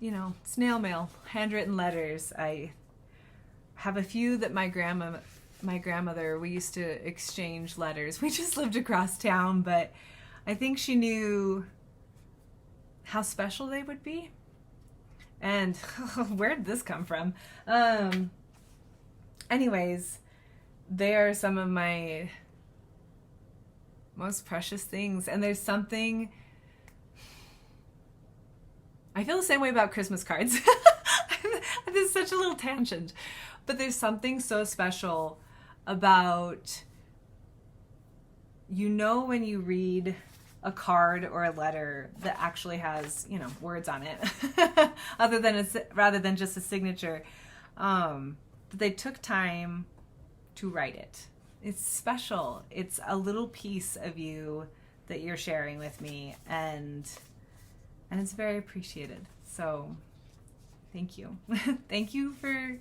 you know, snail mail, handwritten letters. I have a few that my grandmother, we used to exchange letters. We just lived across town, but I think she knew how special they would be. And where did this come from? Anyways, they are some of my most precious things. And there's something, I feel the same way about Christmas cards. This is such a little tangent, but there's something so special about, you know, when you read a card or a letter that actually has, you know, words on it, rather than just a signature, that they took time to write it. It's special. It's a little piece of you that you're sharing with me, and it's very appreciated. So thank you. Thank you for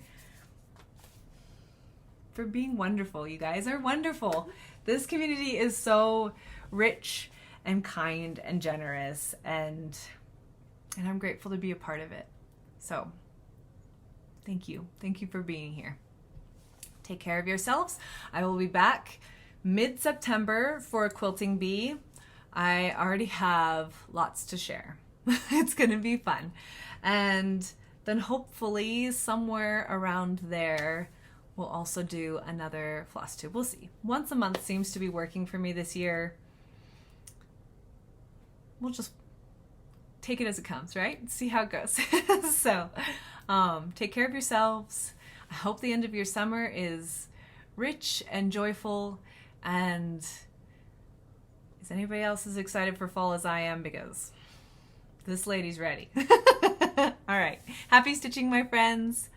being wonderful. You guys are wonderful. This community is so rich and kind and generous, and I'm grateful to be a part of it. So thank you. Thank you for being here. Take care of yourselves. I will be back mid-September for a Quilting Bee. I already have lots to share. It's going to be fun. And then hopefully somewhere around there, we'll also do another Flosstube. We'll see. Once a month seems to be working for me this year. We'll just take it as it comes, right? See how it goes. So take care of yourselves. I hope the end of your summer is rich and joyful. And is anybody else as excited for fall as I am? Because this lady's ready. All right. Happy stitching, my friends.